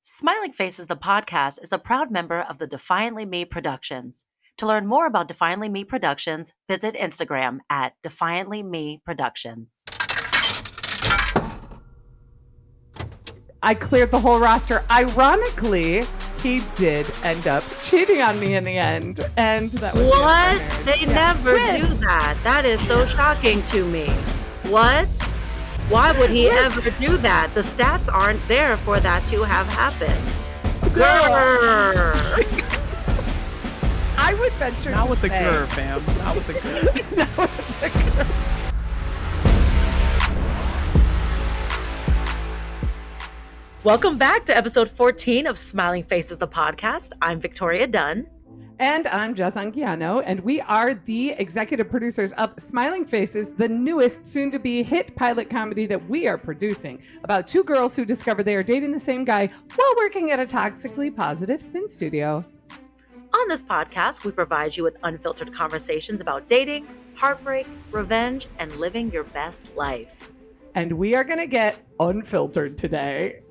Smiling Faces, the podcast, is a proud member of the Defiantly Me Productions. To learn more about Defiantly Me Productions, visit Instagram at Defiantly Me Productions. I cleared the whole roster. Ironically, he did end up cheating on me in the end. And that was What? They never do that. That is so shocking to me. What? Why would he ever do that? The stats aren't there for that to have happened. Grr. I would venture Not to with say. the grr, fam. Not with the grr. Not with the grr. Welcome back to episode 14 of Smiling Faces, the podcast. I'm Victoria Dunn. And I'm Jess Anguiano, and we are the executive producers of Smiling Faces, the newest soon-to-be hit pilot comedy that we are producing about two girls who discover they are dating the same guy while working at a toxically positive spin studio. On this podcast, we provide you with unfiltered conversations about dating, heartbreak, revenge, and living your best life. And we are going to get unfiltered today.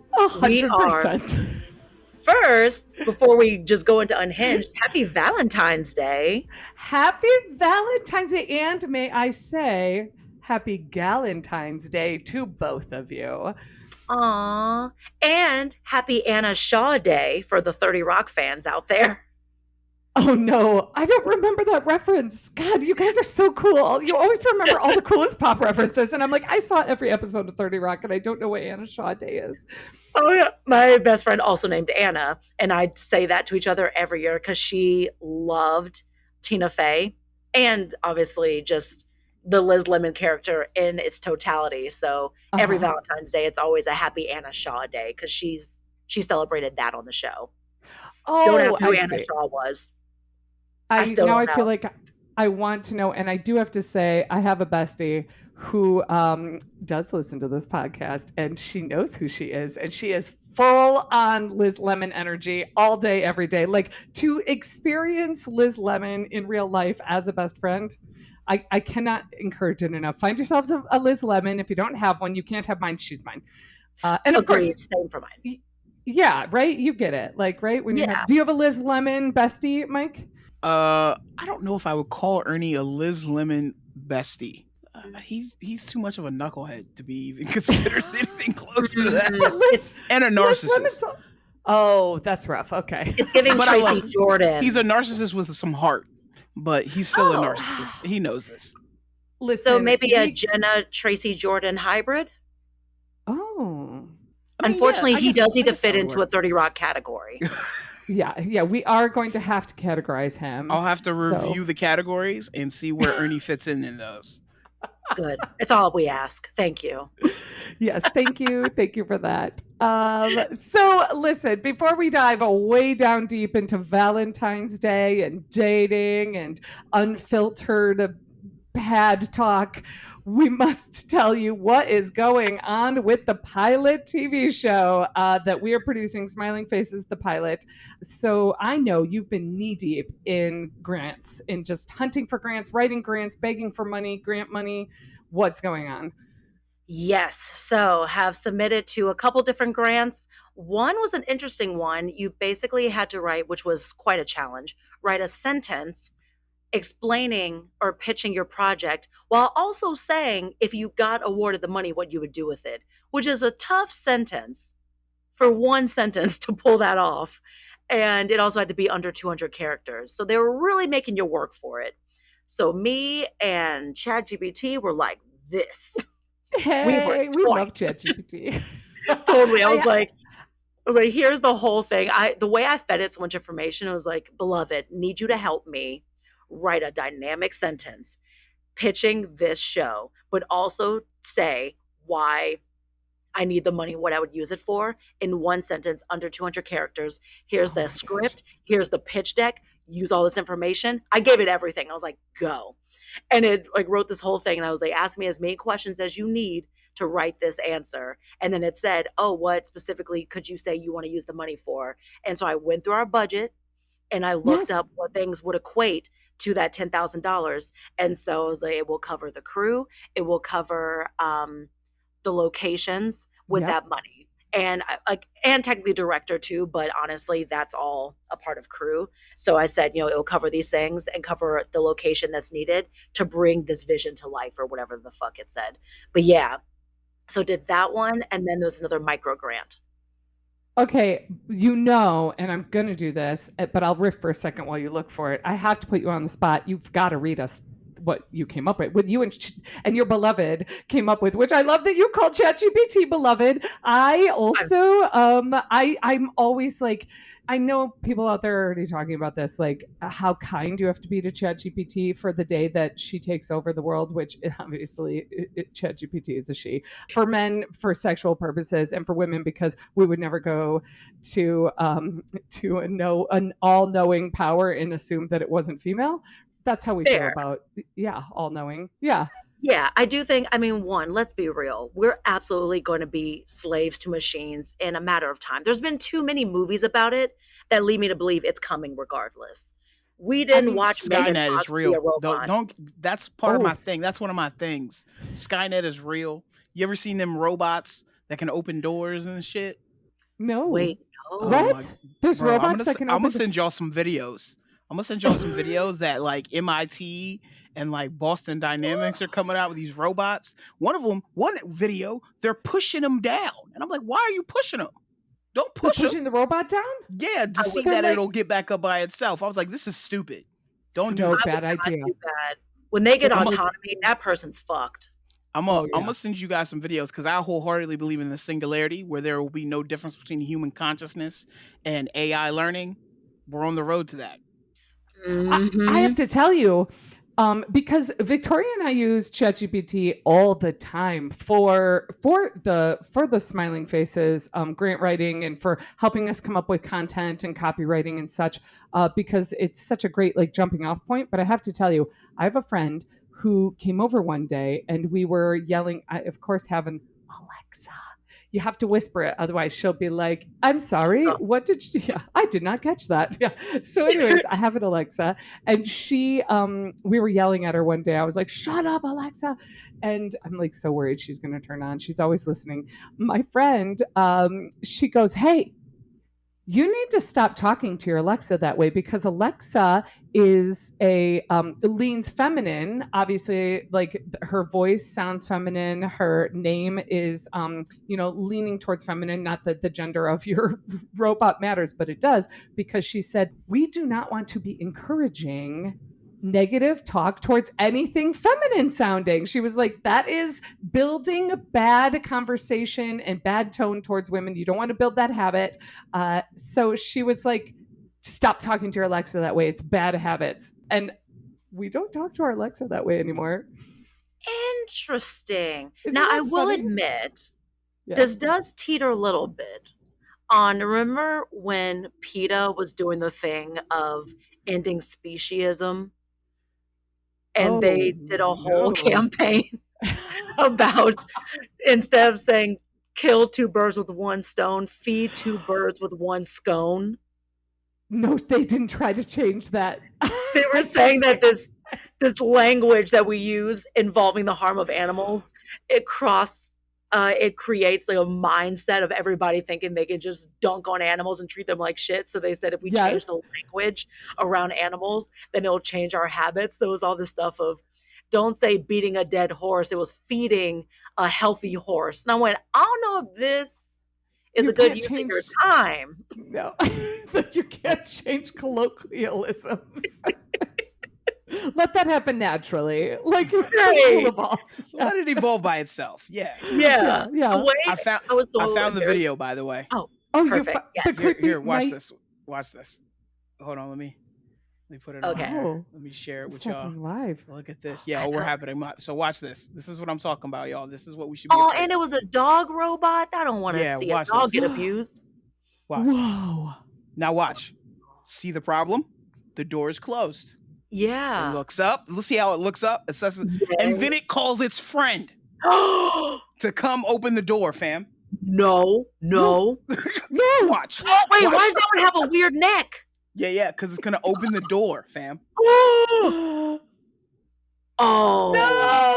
We 100%. First, before we just go into Unhinged, happy Valentine's Day. Happy Valentine's Day, and may I say, happy Galentine's Day to both of you. Aww. And happy Anna Shaw Day for the 30 Rock fans out there. Oh no, I don't remember that reference. God, you guys are so cool. You always remember all the coolest pop references. And I'm like, I saw every episode of 30 Rock and I don't know what Anna Shaw Day is. Oh yeah. My best friend also named Anna. And I'd say that to each other every year because she loved Tina Fey and obviously just the Liz Lemon character in its totality. So every Valentine's Day, it's always a happy Anna Shaw Day because she celebrated that on the show. Oh, don't ask who I Anna see. Shaw was. I still now don't I know. feel like I want to know, and I do have to say I have a bestie who does listen to this podcast, and she knows who she is, and she is full on Liz Lemon energy all day, every day. Like, to experience Liz Lemon in real life as a best friend, I cannot encourage it enough. Find yourselves a Liz Lemon. If you don't have one, you can't have mine. She's mine. And of Agreed. course, Same for mine. yeah, right. You get it. Like, right when you Yeah. have. Do you have a Liz Lemon bestie, Mike? I don't know if I would call Ernie a Liz Lemon bestie. He's too much of a knucklehead to be even considered anything close to that. Liz, And a Liz narcissist. Lemon's oh, that's rough. Okay. It's giving But I Tracy love- Jordan. He's a narcissist with some heart, but he's still Oh. a narcissist. He knows this. Listen, So maybe a Jenna Tracy Jordan hybrid. Oh. I mean, Unfortunately, yeah, I he guess- does need I to guess fit that'll into work. a 30 Rock category. Yeah. We are going to have to categorize him. I'll have to So- review the categories and see where Ernie fits in those. Good. It's all we ask. Thank you. Yes, thank you. Thank you for that. So listen, before we dive way down deep into Valentine's Day and dating and unfiltered bad talk, we must tell you what is going on with the pilot TV show that we are producing, Smiling Faces, the pilot. So I know you've been knee deep in grants, in just hunting for grants, writing grants, begging for money, grant money. What's going on? Yes. So have submitted to a couple different grants. One was an interesting one. You basically had to write, which was quite a challenge, write a sentence explaining or pitching your project while also saying if you got awarded the money, what you would do with it, which is a tough sentence for one sentence to pull that off. And it also had to be under 200 characters. So they were really making you work for it. So me and ChatGPT were like this. Hey, we toying. love ChatGPT. Totally. I was like, here's the whole thing. The way I fed it so much information, it was like, beloved, need you to help me write a dynamic sentence pitching this show, but also say why I need the money, what I would use it for in one sentence under 200 characters. Here's the script. Here's the pitch deck. Use all this information. I gave it everything. I was like, go. And it like wrote this whole thing. And I was like, ask me as many questions as you need to write this answer. And then it said, oh, what specifically could you say you want to use the money for? And so I went through our budget and I looked up what things would equate to that $10,000. And so I was like, it will cover the crew. It will cover the locations with that money. and and technically director too, but honestly, that's all a part of crew. So I said, it'll cover these things and cover the location that's needed to bring this vision to life, or whatever the fuck it said. But yeah, so did that one, and then there's another micro grant. Okay, and I'm going to do this, but I'll riff for a second while you look for it. I have to put you on the spot. You've got to read us what you came up with you and your beloved came up with, which I love that you call ChatGPT beloved. I also I'm always like, I know people out there are already talking about this, like how kind you have to be to ChatGPT for the day that she takes over the world, which obviously ChatGPT is a she, for men for sexual purposes, and for women because we would never go to an all-knowing power and assume that it wasn't female. That's how we feel about, all knowing. Yeah. Yeah, I do think, one, let's be real. We're absolutely going to be slaves to machines in a matter of time. There's been too many movies about it that lead me to believe it's coming regardless. We didn't watch Megan Skynet Fox is real. be a robot. Don't that's part of my thing. That's one of my things. Skynet is real. You ever seen them robots that can open doors and shit? No. Wait, no. What? There's robots that can open I'm gonna send y'all some videos. That like MIT and like Boston Dynamics are coming out with these robots. One video, they're pushing them down. And I'm like, why are you pushing them? Don't push them. Pushing the robot down? Yeah, to see that it'll get back up by itself. I was like, this is stupid. Don't do it. Bad idea. Do that. When they get autonomy, that person's fucked. I'm gonna send you guys some videos because I wholeheartedly believe in the singularity where there will be no difference between human consciousness and AI learning. We're on the road to that. Mm-hmm. I have to tell you, because Victoria and I use ChatGPT all the time for the smiling faces grant writing, and for helping us come up with content and copywriting and such, because it's such a great like jumping off point. But I have to tell you, I have a friend who came over one day and we were yelling. I, of course, have an Alexa. You have to whisper it, otherwise she'll be like, "I'm sorry, what did you?" Yeah, I did not catch that. Yeah. So, anyways, I have an Alexa, and she, we were yelling at her one day. I was like, "Shut up, Alexa!" And I'm like so worried she's going to turn on. She's always listening. My friend, she goes, "Hey, you need to stop talking to your Alexa that way, because Alexa is leans feminine. Obviously, like her voice sounds feminine. Her name is, leaning towards feminine. Not that the gender of your robot matters, but it does, because she said, we do not want to be encouraging negative talk towards anything feminine sounding. She was like, that is building bad conversation and bad tone towards women. You don't want to build that habit. So she was like, stop talking to your Alexa that way. It's bad habits. And we don't talk to our Alexa that way anymore. Interesting. Now, I will admit, this does teeter a little bit on, remember when PETA was doing the thing of ending speciesism? And they did a whole campaign about, instead of saying kill two birds with one stone, feed two birds with one scone. No, they didn't try to change that. They were saying that this language that we use involving the harm of animals, it creates like a mindset of everybody thinking they can just dunk on animals and treat them like shit. So they said if we change the language around animals, then it'll change our habits. So it was all this stuff of, don't say beating a dead horse. It was feeding a healthy horse. And I went, I don't know if this is a good use of your time. No, you can't change colloquialisms. Let that happen naturally. Like, Let it evolve by itself. Yeah. I found the video, by the way. Oh, perfect. Here, watch this. Watch this. Hold on, let me put it on here. Let me share it with y'all. Live. Look at this. Yeah, we're happening. So watch this. This is what I'm talking about, y'all. This is what we should be. And it was a dog robot? I don't want to see a dog get abused. Watch. Whoa. Now watch. See the problem? The door is closed. Yeah. It looks up. Let's see how it looks up. It says, and then it calls its friend to come open the door, fam. No. Watch. Oh, wait, why does that one have a weird neck? Yeah, because it's going to open the door, fam. Oh. No.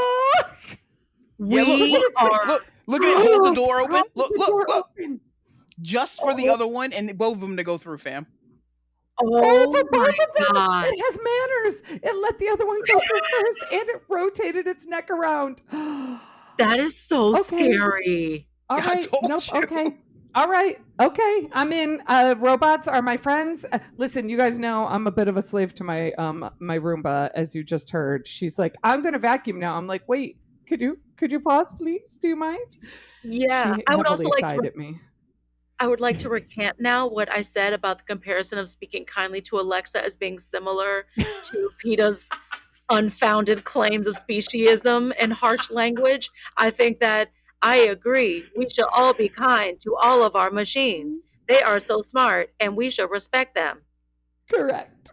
Yeah, Look at it. Hold the door open. Hold Look, the look, door look. open. Just for the other one and both of them to go through, fam. Oh, Oh for my both of them, God. it has manners. It let the other one go through first, and it rotated its neck around. That is so Okay. scary. All I right. told Nope. you. Okay. All right. Okay. I'm in. Robots are my friends. Listen, you guys know I'm a bit of a slave to my my Roomba, as you just heard. She's like, I'm gonna vacuum now. I'm like, wait, could you pause, please? Do you mind? Yeah. She I would also heavily like sighed to at me. I would like to recant now what I said about the comparison of speaking kindly to Alexa as being similar to PETA's unfounded claims of speciesism and harsh language. I think that I agree. We should all be kind to all of our machines. They are so smart and we should respect them. Correct.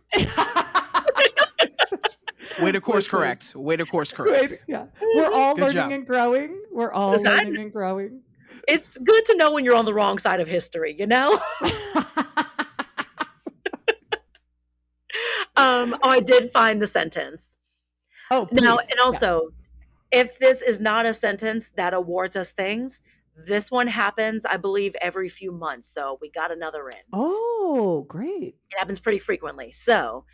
Way to course Listen, correct. Way to course wait, correct. yeah. We're all Good learning job. and growing. We're all Listen, learning and growing. It's good to know when you're on the wrong side of history, you know? I did find the sentence. Oh, please. Now, and Yes. also, if this is not a sentence that awards us things, this one happens, I believe, every few months. So we got another in. Oh, great. It happens pretty frequently. So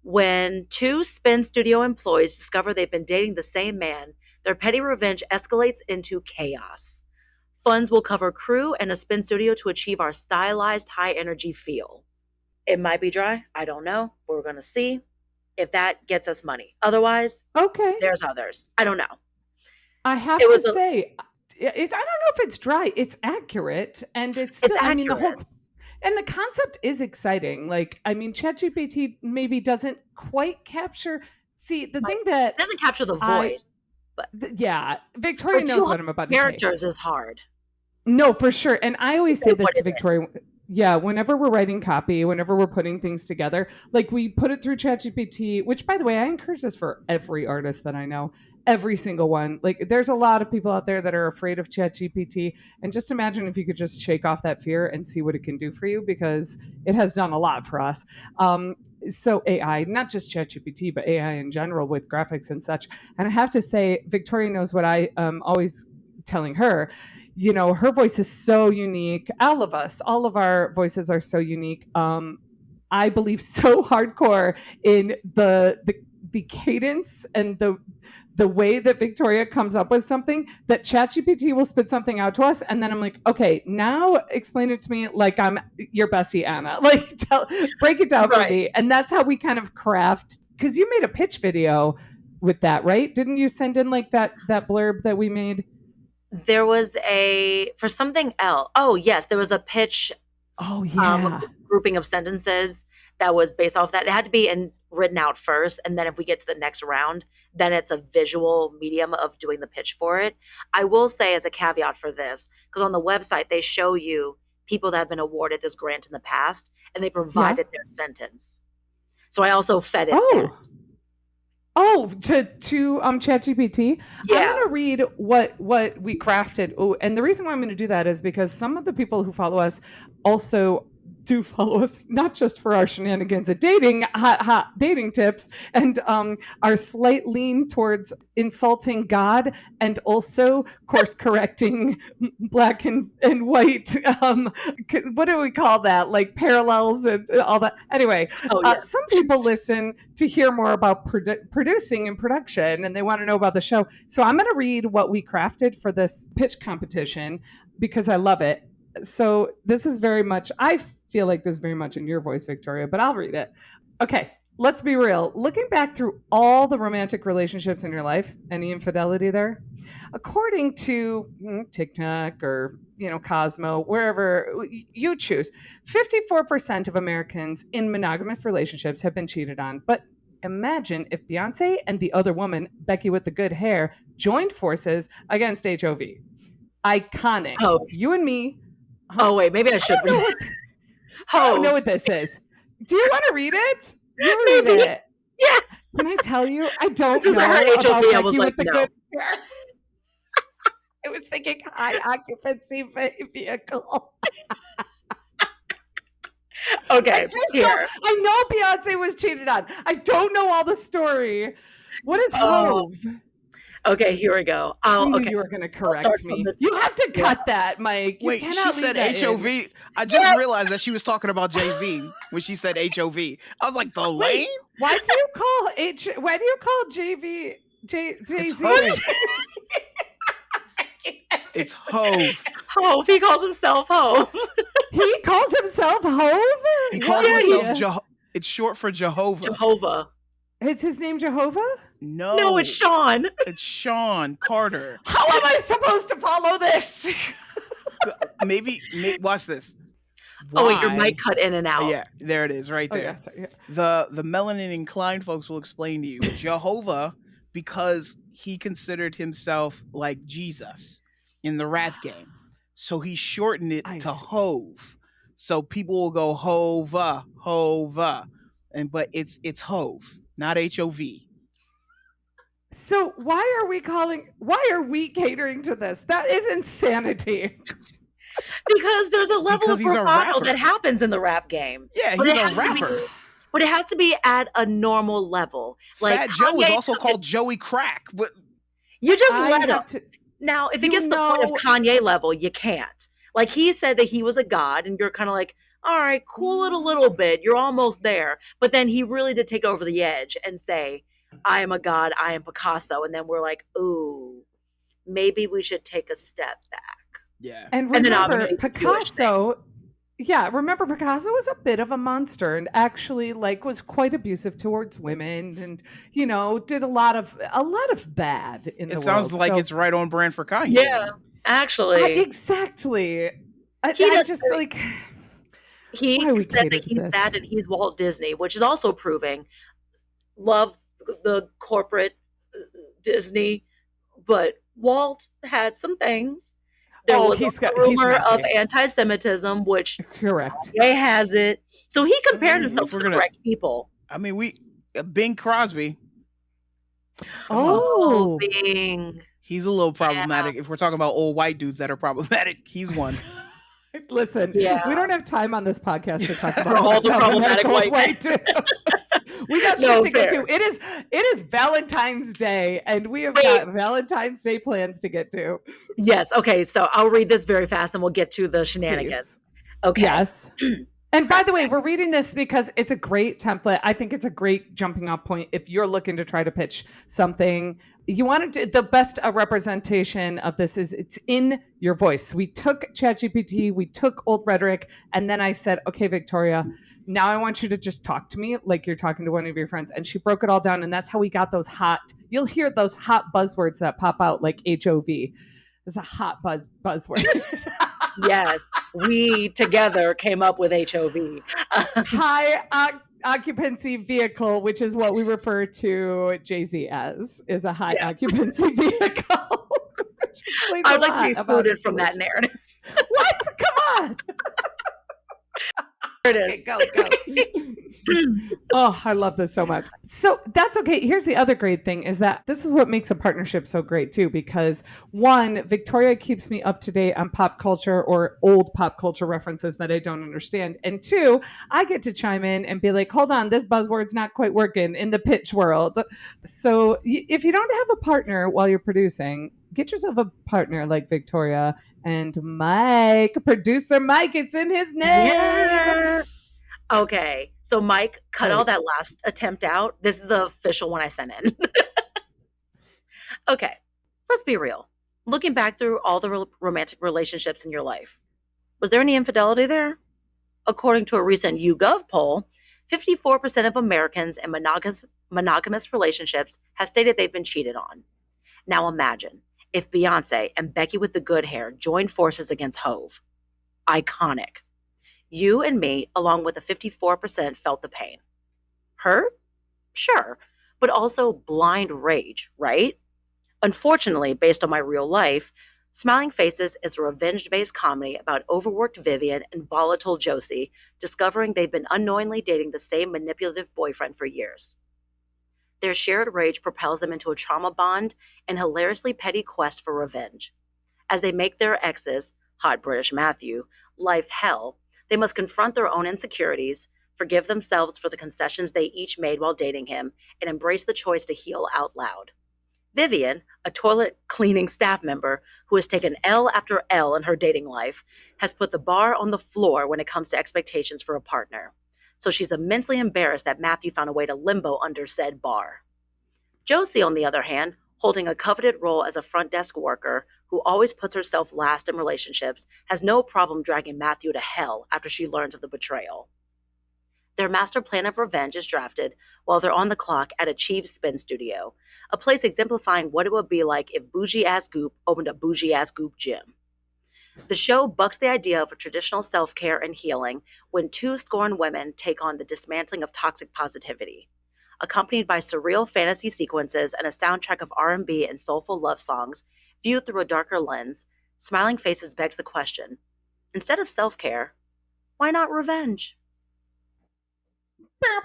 when two spin studio employees discover they've been dating the same man, their petty revenge escalates into chaos. Funds will cover crew and a spin studio to achieve our stylized high energy feel. It might be dry. I don't know. We're going to see if that gets us money. Otherwise, Okay. there's others. I don't know. I have It to was say, I don't know if it's dry. It's accurate, and it's still. It's I mean, the whole accurate. and the concept is exciting. Like, I mean, ChatGPT maybe doesn't quite capture. See, the thing that It doesn't capture the I- voice. yeah, Victoria For knows 200 what I'm about to say. characters is hard. No, for sure. And I always say Say this what to it Victoria. Yeah, whenever we're writing copy, whenever we're putting things together, like we put it through ChatGPT, which by the way, I encourage this for every artist that I know, every single one. Like there's a lot of people out there that are afraid of ChatGPT. And just imagine if you could just shake off that fear and see what it can do for you, because it has done a lot for us. So AI, not just ChatGPT, but AI in general with graphics and such. And I have to say, Victoria knows what I always telling her. You know, her voice is so unique. All of us, all of our voices are so unique. I believe so hardcore in the cadence and the way that Victoria comes up with something, that ChatGPT will spit something out to us, and then I'm like, okay, now explain it to me like I'm your bestie Anna. Like, break it down for me, and that's how we kind of craft. Because you made a pitch video with that, right? Didn't you send in like that blurb that we made? There was for something else. Oh, yes. There was a pitch Oh, yeah. grouping of sentences that was based off that. It had to be written out first. And then if we get to the next round, then it's a visual medium of doing the pitch for it. I will say as a caveat for this, because on the website, they show you people that have been awarded this grant in the past, and they provided their sentence. So I also fed it that. Oh, to ChatGPT. Yeah. I'm going to read what we crafted. Oh, and the reason why I'm going to do that is because some of the people who follow us also do follow us, not just for our shenanigans at dating, hot dating tips, and our slight lean towards insulting God and also course correcting black and white. What do we call that? Like parallels and all that. Anyway, some people listen to hear more about producing and production, and they want to know about the show. So I'm going to read what we crafted for this pitch competition because I love it. So this is very much, I feel like this is very much in your voice, Victoria, but I'll read it. Okay, let's be real. Looking back through all the romantic relationships in your life, any infidelity there? According to TikTok or, Cosmo, wherever you choose, 54% of Americans in monogamous relationships have been cheated on. But imagine if Beyonce and the other woman, Becky with the good hair, joined forces against HOV. Iconic. Oh. You and me. Oh, wait, maybe I should read it. I don't know what this is. Do you want to read it? You read it. Yeah. Can I tell you? I don't Since know I heard about HOV, Becky I was with like, the no. good hair. I was thinking high occupancy vehicle. Okay, I know Beyonce was cheated on. I don't know all the story. What is Hove? Okay, here we go. I knew Okay, you were going to I'll start correct from me. the You have to yeah. cut that, Mike. You Wait, she cannot leave said that in. HOV. I just Yes! realized that she was talking about Jay-Z when she said HOV. I was like, the lane? Wait, why do you call Why do you call JV It's Jay-Z? Hove. It's Hove. Hove. He calls himself Hove. He calls himself Hove? He calls himself it's short for Jehovah. Jehovah. Is his name Jehovah? No, it's Sean. It's Sean Carter. How am I supposed to follow this? Maybe watch this. Oh, wait, your Why- mic cut in and out. Yeah, there it is, right Oh, there. yeah, sorry, yeah. The melanin inclined folks will explain to you Jehovah because he considered himself like Jesus in the rap game, so he shortened it I to see. Hove. So people will go Hova, Hova, but it's Hove, not HOV. So why are we catering to this? That is insanity. Because there's a level Because of he's a bravado rapper. that happens in the rap game. Yeah, But he's it a has to be- rapper. But it has to be at a normal level. Like Fat Joe is Kanye also took called it- Joey Crack. But You just I let him. have to. Now, if it You gets to the point of know- Kanye level, you can't. Like he said that he was a god, and you're kind of like, all right, cool it a little bit. You're almost there. But then he really did take over the edge and say, I am a god, I am Picasso. And then we're like, ooh, maybe we should take a step back. yeah, And And then remember, obviously the Jewish Picasso. Yeah, remember Picasso was a bit of a monster and actually was quite abusive towards women and did a lot of bad in the it world. sounds like So- it's right on brand for Kanye. Yeah, actually. exactly. I does- just He Why we said cater that to he's this? sad and he's Walt Disney, which is also proving love the corporate Disney, but Walt had some things. There was he's a got- he's rumor of messy. anti-Semitism, which correct. Jay has it. So he compared Mm, himself if to we're the gonna- correct people. I mean, Bing Crosby, Oh, Bing. he's a little problematic. If we're talking about old white dudes that are problematic, he's one. listen, Yeah. we don't have time on this podcast to talk about all the problematic old white dudes. We got No, shit to get fair. to. It is Valentine's Day, and we have Wait. got Valentine's Day plans to get to. Yes. Okay. So I'll read this very fast and we'll get to the shenanigans. Please. Okay. Yes. And by the way, we're reading this because it's a great template. I think it's a great jumping off point if you're looking to try to pitch something. You want to do the best representation of this is it's in your voice. We took ChatGPT, we took old rhetoric, and then I said, okay, Victoria, now I want you to just talk to me like you're talking to one of your friends. And she broke it all down. And that's how we got those you'll hear those hot buzzwords that pop out like HOV. It's a hot buzzword. Yes. We together came up with HOV. High occupancy vehicle, which is what we refer to Jay-Z as, is a high occupancy vehicle. I would like to be excluded from that narrative. What? Come on. There it is. Go. Oh, I love this so much. So that's okay. Here's the other great thing is that this is what makes a partnership so great too, because one, Victoria keeps me up to date on pop culture or old pop culture references that I don't understand. And two, I get to chime in and be like, hold on, this buzzword's not quite working in the pitch world. So if you don't have a partner while you're producing, get yourself a partner like Victoria and Mike, producer Mike. It's in his name. Yeah. Okay. So Mike, cut all that last attempt out. This is the official one I sent in. Okay. Let's be real. Looking back through all the romantic relationships in your life, was there any infidelity there? According to a recent YouGov poll, 54% of Americans in monogamous relationships have stated they've been cheated on. Now imagine if Beyonce and Becky with the good hair joined forces against Hove. Iconic. You and me, along with the 54%, felt the pain. Hurt? Sure. But also blind rage, right? Unfortunately, based on my real life, Smiling Faces is a revenge-based comedy about overworked Vivian and volatile Josie discovering they've been unknowingly dating the same manipulative boyfriend for years. Their shared rage propels them into a trauma bond and hilariously petty quest for revenge. As they make their exes, hot British Matthew, life hell, they must confront their own insecurities, forgive themselves for the concessions they each made while dating him, and embrace the choice to heal out loud. Vivian, a toilet cleaning staff member who has taken L after L in her dating life, has put the bar on the floor when it comes to expectations for a partner. So she's immensely embarrassed that Matthew found a way to limbo under said bar. Josie, on the other hand, holding a coveted role as a front desk worker who always puts herself last in relationships, has no problem dragging Matthew to hell after she learns of the betrayal. Their master plan of revenge is drafted while they're on the clock at a Chiefs spin studio, a place exemplifying what it would be like if bougie ass Goop opened a bougie ass Goop gym. The show bucks the idea of a traditional self care and healing when two scorned women take on the dismantling of toxic positivity. Accompanied by surreal fantasy sequences and a soundtrack of R&B and soulful love songs viewed through a darker lens, Smiling Faces begs the question, instead of self care, why not revenge? That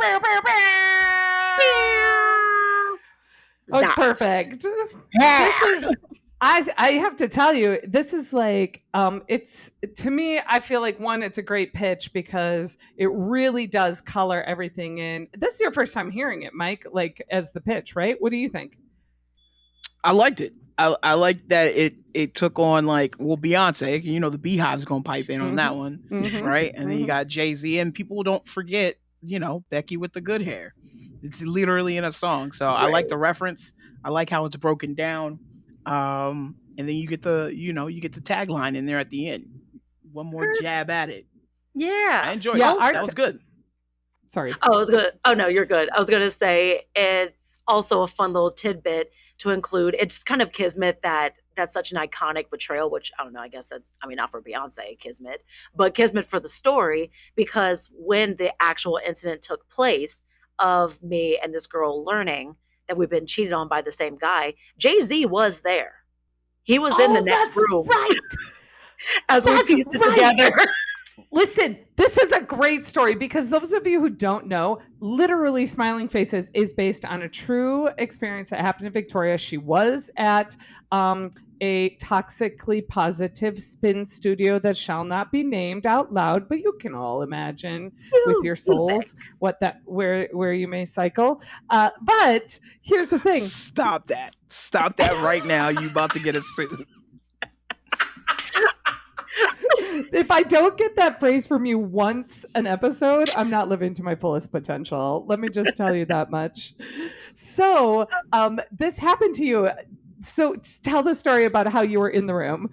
was Zat. perfect. Yeah. This is I have to tell you, this is like it's to me, I feel like one, it's a great pitch because it really does color everything in. This is your first time hearing it, Mike, like as the pitch, right? What do you think? I liked it. I like that it took on like, well, Beyonce, the Beehive's gonna pipe in on that one, right? And then you got Jay-Z, and people don't forget, Becky with the good hair. It's literally in a song. So I like the reference. I like how it's broken down. And then you get the tagline in there at the end. One more jab at it. Yeah. I enjoyed Yeah, it. That was good. Sorry. Oh no, you're good. I was gonna say it's also a fun little tidbit to include. It's kind of kismet that's such an iconic betrayal, which I don't know, I guess not for Beyonce, kismet, but kismet for the story, because when the actual incident took place of me and this girl learning that we've been cheated on by the same guy, Jay-Z was there. He was in the next room. Right. As we pieced it together. Listen, this is a great story because those of you who don't know, literally Smiling Faces is based on a true experience that happened in Victoria. She was at a toxically positive spin studio that shall not be named out loud, but you can all imagine with your souls where you may cycle. But here's the thing. Stop that right now. You about to get a suit. If I don't get that phrase from you once an episode, I'm not living to my fullest potential. Let me just tell you that much. So this happened to you. So tell the story about how you were in the room.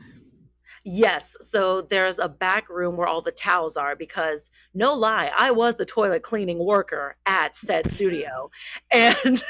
Yes. So there's a back room where all the towels are because, no lie, I was the toilet cleaning worker at said studio. And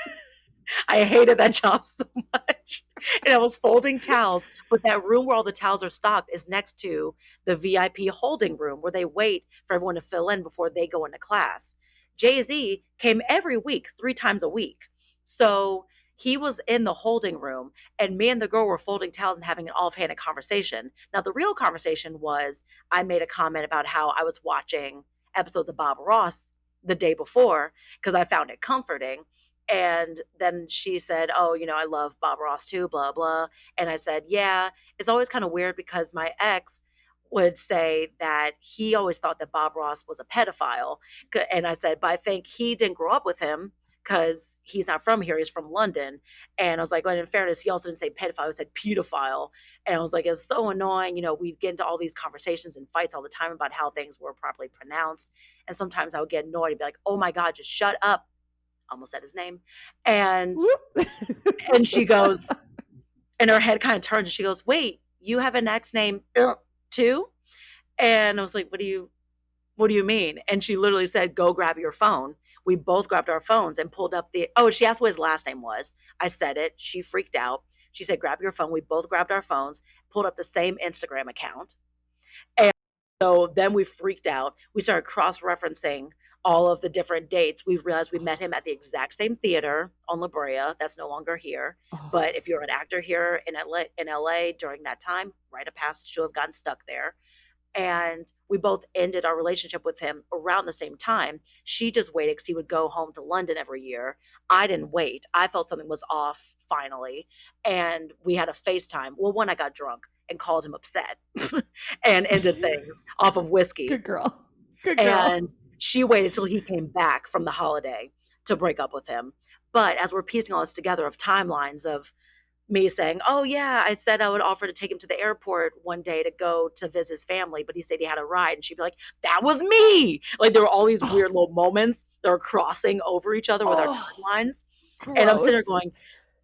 I hated that job so much. And I was folding towels, but that room where all the towels are stocked is next to the VIP holding room where they wait for everyone to fill in before they go into class. Jay-Z came every week, 3 times a week. So he was in the holding room, and me and the girl were folding towels and having an offhanded conversation. Now, the real conversation was I made a comment about how I was watching episodes of Bob Ross the day before because I found it comforting. And then she said, oh, I love Bob Ross too, blah, blah. And I said, yeah, it's always kind of weird because my ex would say that he always thought that Bob Ross was a pedophile. And I said, but I think he didn't grow up with him because he's not from here. He's from London. And I was like, well, in fairness, he also didn't say pedophile. He said pedophile. And I was like, it's so annoying. We get into all these conversations and fights all the time about how things were properly pronounced. And sometimes I would get annoyed and be like, oh my God, just shut up. Almost said his name. And she goes, and her head kind of turns and she goes, wait, you have an ex named too? And I was like, what do you mean? And she literally said, go grab your phone. We both grabbed our phones and pulled up she asked what his last name was. I said it. She freaked out. She said, grab your phone. We both grabbed our phones, pulled up the same Instagram account. And so then we freaked out. We started cross-referencing all of the different dates. We realized we met him at the exact same theater on La Brea. That's no longer here. Oh. But if you're an actor here in LA during that time, rite of passage to have gotten stuck there. And we both ended our relationship with him around the same time. She just waited because he would go home to London every year. I didn't wait. I felt something was off finally. And we had a FaceTime. Well, one, I got drunk and called him upset and ended things off of whiskey. Good girl. Good girl. And she waited till he came back from the holiday to break up with him. But as we're piecing all this together of timelines of me saying, "Oh yeah, I said I would offer to take him to the airport one day to go to visit his family, but he said he had a ride." And she'd be like, "That was me." Like there were all these Oh, weird little moments that were crossing over each other with our oh, timelines. And I'm sitting there gross. going,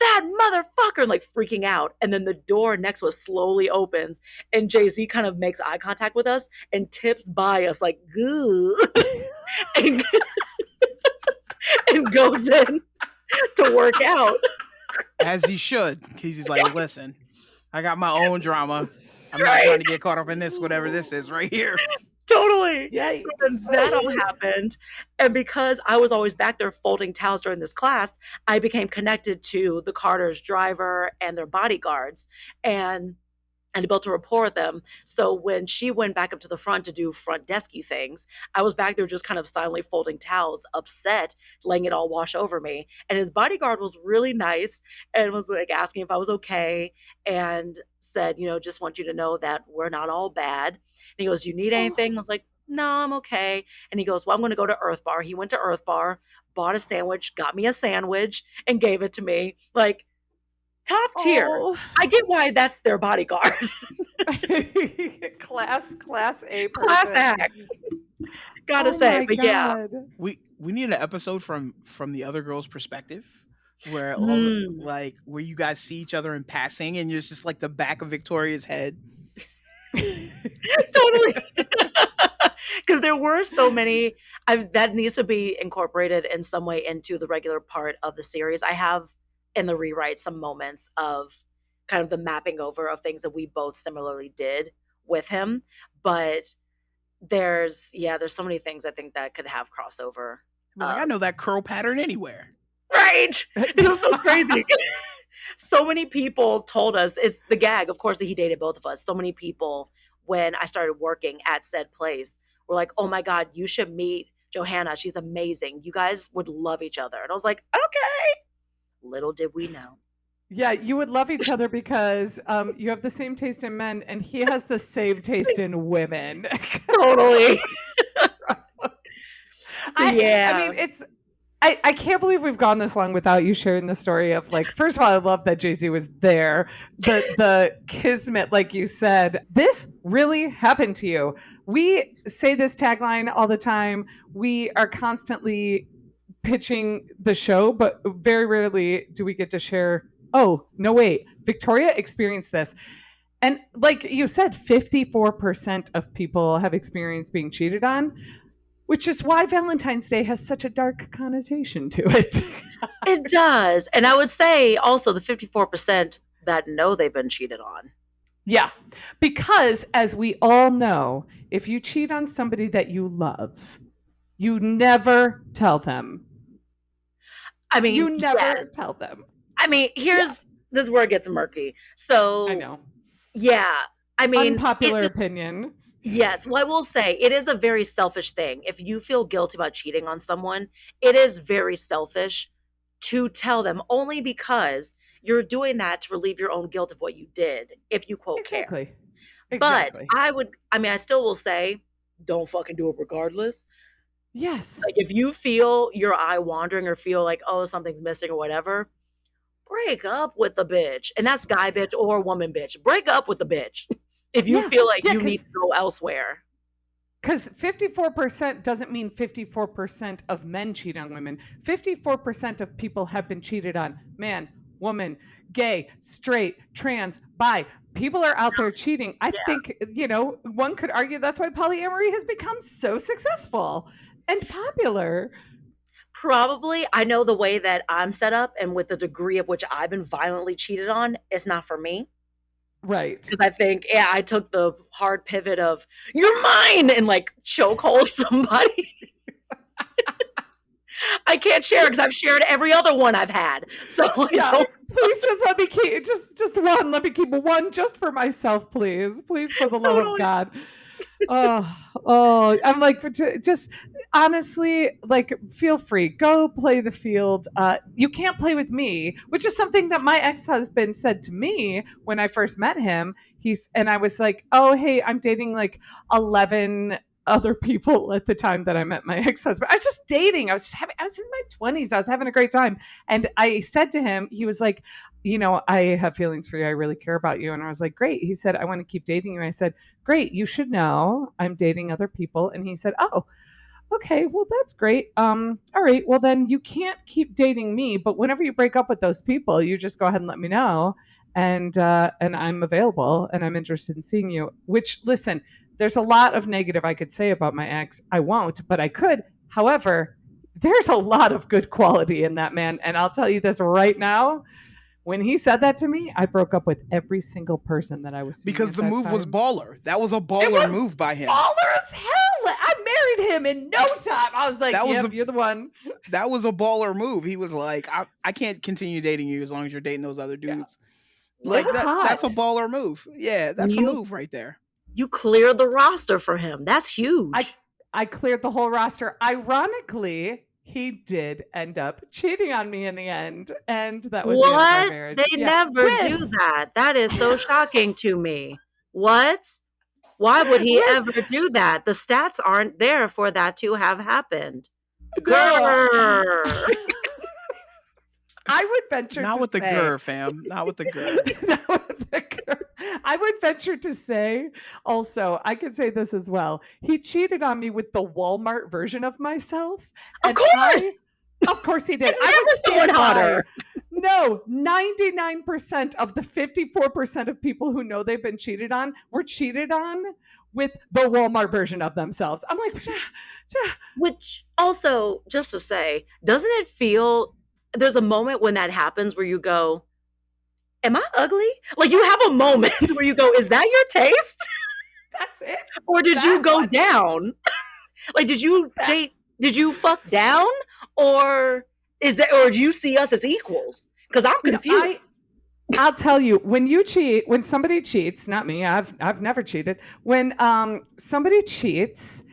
"That motherfucker," and like freaking out. And then the door next to us slowly opens and Jay-Z kind of makes eye contact with us and tips by us like, "Goo," and, and goes in to work out. As he should. He's just like, listen, I got my own drama. I'm not trying Right? to get caught up in this, whatever this is right here. Totally. So then Yikes. that all happened. And because I was always back there folding towels during this class, I became connected to the Carter's driver and their bodyguards. And built a rapport with them. So when she went back up to the front to do front desky things, I was back there just kind of silently folding towels, upset, letting it all wash over me. And his bodyguard was really nice and was like asking if I was okay and said, just want you to know that we're not all bad. And he goes, "You need Oh, anything?" I was like, "No, I'm okay." And he goes, "Well, I'm going to go to Earth Bar." He went to Earth Bar, bought a sandwich, got me a sandwich, and gave it to me. Like, top tier. oh. I get why that's their bodyguard. Class A Class person. act, gotta Oh say. my But yeah. God. We need an episode from the other girl's perspective, where Mm, like where you guys see each other in passing and you're just like the back of Victoria's head. totally. Because there were so many. That needs to be incorporated in some way into the regular part of the series. I have in the rewrite some moments of kind of the mapping over of things that we both similarly did with him. But there's so many things I think that could have crossover. But like, I know that curl pattern anywhere. Right. It was so crazy. So many people told us it's the gag, of course, that he dated both of us. So many people, when I started working at said place, were like, "Oh my God, you should meet Johanna. She's amazing. You guys would love each other." And I was like, "Okay." Little did we know. Yeah, you would love each other because you have the same taste in men, and he has the same taste in women. Totally. I Yeah. mean, I can't believe we've gone this long without you sharing the story of like, first of all, I love that Jay-Z was there. The kismet, like you said, this really happened to you. We say this tagline all the time. We are constantly pitching the show, but very rarely do we get to share, "Oh, no, wait, Victoria experienced this." And like you said, 54% of people have experienced being cheated on, which is why Valentine's Day has such a dark connotation to it. It does. And I would say also the 54% that know they've been cheated on. Yeah, because as we all know, if you cheat on somebody that you love, you never tell them. I mean, You yeah. never tell them. I mean, Yeah, this is where it gets murky. I So, know. yeah. I mean, Unpopular opinion. yes. Well, I will say it is a very selfish thing. If you feel guilty about cheating on someone, it is very selfish to tell them only because you're doing that to relieve your own guilt of what you did, if you quote care. Exactly. But Exactly. I still will say, don't fucking do it regardless. Yes. Like if you feel your eye wandering or feel like, oh, something's missing or whatever, break up with the bitch. And that's Just guy bitch or woman bitch. Break up with the bitch if you yeah. feel like Yeah, you need to go elsewhere. because 54% doesn't mean 54% of men cheat on women. 54% of people have been cheated on. Man, woman, gay, straight, trans, bi. People are out there cheating. I Yeah. think, one could argue that's why polyamory has become so successful and popular. Probably. I know the way that I'm set up and with the degree of which I've been violently cheated on, it's not for me. Right. Because I think, yeah, I took the hard pivot of "you're mine" and like chokehold somebody. I can't share because I've shared every other one I've had. So I Yeah. don't. Please just let me keep just one. Let me keep one just for myself, please. Please, for the love of Totally. God. Oh, I'm like, just honestly, like, feel free, go play the field. You can't play with me, which is something that my ex-husband said to me when I first met him. And I was like, "Oh, hey, I'm dating like 11 other people at the time that I met my ex-husband. I was just dating. I was in my 20s. I was having a great time. And I said to him, he was like, I have feelings for you. I really care about you. And I was like, great. He said, I want to keep dating you. I said, great. You should know I'm dating other people. And he said, oh, okay, well, that's great. All right, well, then you can't keep dating me, but whenever you break up with those people, you just go ahead and let me know. And I'm available and I'm interested in seeing you. Which, listen, there's a lot of negative I could say about my ex. I won't, but I could. However, there's a lot of good quality in that man. And I'll tell you this right now. When he said that to me, I broke up with every single person that I was seeing Because at the that move was time. baller. That was a It baller was move by him. baller as hell. I married him in no time. I was like, That was yep, a- you're the one. That was a baller move. He was like, I can't continue dating you as long as you're dating those other Yeah. dudes. It Like was that's a hot. baller move. Yeah, that's a You move right there. you clear the roster for him. That's I huge. I cleared the whole roster. Ironically, he did end up cheating on me in the end, and that was the end of our What? marriage. They Yeah, never do with that. That is so shocking to me. What? Why would he ever with do that? The stats aren't there for that to have happened. no. Grr. I would venture Not to with the say gur, fam. Not with the gur. I would venture to say also, I could say this as well. He cheated on me with the Walmart version of myself. Of And course. of course he did. It's I would never someone stand by. hotter. No, 99% of the 54% of people who know they've been cheated on were cheated on with the Walmart version of themselves. I'm like, Which also, just to say, doesn't it feel there's a moment when that happens where you go, am I ugly? Like you have a moment where you go, is that your taste? that's it. Or did you That go one. down? Like did you That- did you fuck down? Or or do you see us as equals? Because I'm No, confused. I'll tell you, when somebody cheats, not me, I've never cheated. When somebody cheats,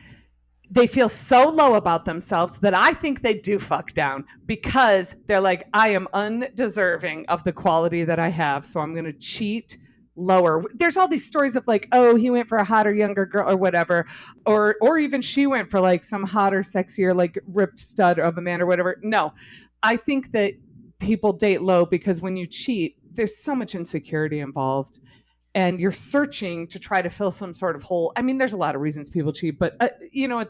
they feel so low about themselves that I think they do fuck down because they're like, I am undeserving of the quality that I have, so I'm going to cheat lower. There's all these stories of like, oh, he went for a hotter, younger girl or whatever, or even she went for like some hotter, sexier, like ripped stud of a man or whatever. No, I think that people date low because when you cheat, there's so much insecurity involved and you're searching to try to fill some sort of hole. I mean, there's a lot of reasons people cheat, but at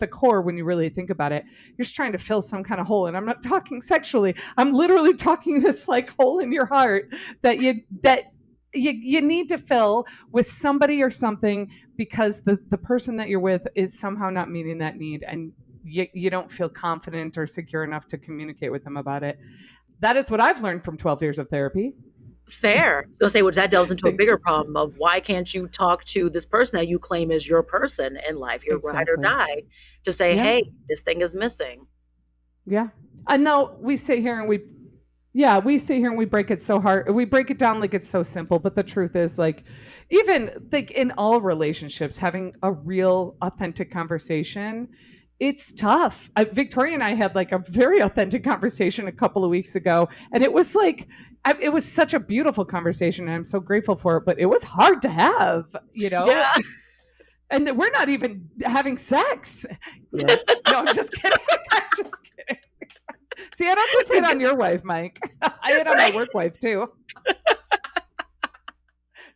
the core, when you really think about it, you're just trying to fill some kind of hole. And I'm not talking sexually. I'm literally talking this like hole in your heart that you need to fill with somebody or something because the person that you're with is somehow not meeting that need, and you don't feel confident or secure enough to communicate with them about it. That is what I've learned from 12 years of therapy. Fair. I was gonna say, which that delves into a Thank bigger you. problem of why can't you talk to this person that you claim is your person in life, your ride or Exactly. die, to say, Yeah. hey, this thing is missing. Yeah. I know we sit here and we break it so hard. We break it down like it's so simple, but the truth is like even like in all relationships, having a real authentic conversation, it's tough. Victoria and I had like a very authentic conversation a couple of weeks ago, and it was like it was such a beautiful conversation, and I'm so grateful for it. But it was hard to have, Yeah. and we're not even having sex. Yeah. No, I'm just kidding. I'm just kidding. See, I don't just hit on your wife, Mike. I hit on my work wife too.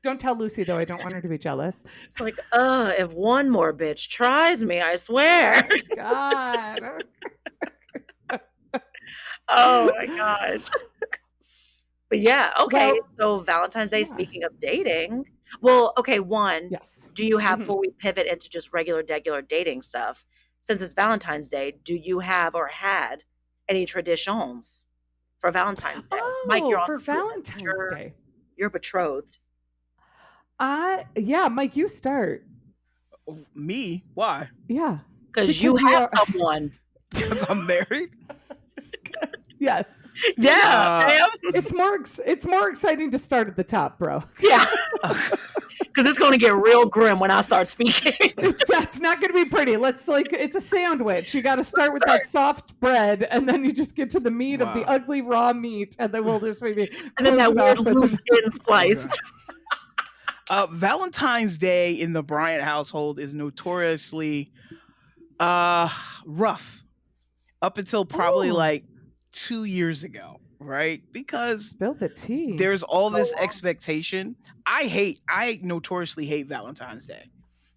Don't tell Lucy though. I don't want her to be jealous. It's like, if one more bitch tries me, I swear. God. Oh my gosh. But yeah, okay. Well, So Valentine's Day, yeah. speaking of dating. Well, okay, one, Yes. do you have, Mhm. before we pivot into just regular dating stuff, since it's Valentine's Day, do you have or had any traditions for Valentine's Day? Mike, Oh, you're for also Valentine's Day. you're betrothed. Yeah, Mike, you start. Me? Why? Yeah. Because you Because you have are someone. Because I'm married? Yes. Yeah, Uh, ma'am. It's more exciting to start at the top, bro. Yeah. Because it's going to get real grim when I start speaking. It's not going to be pretty. It's a sandwich. You got to start with that soft bread, and then you just get to the meat of the Wow. ugly raw meat, and then we'll just maybe And then close that it weird off with loose skin slice. Valentine's Day in the Bryant household is notoriously rough up until probably Oh. like 2 years ago. right? Because Spill the tea. there's all this expectation. I notoriously hate Valentine's Day.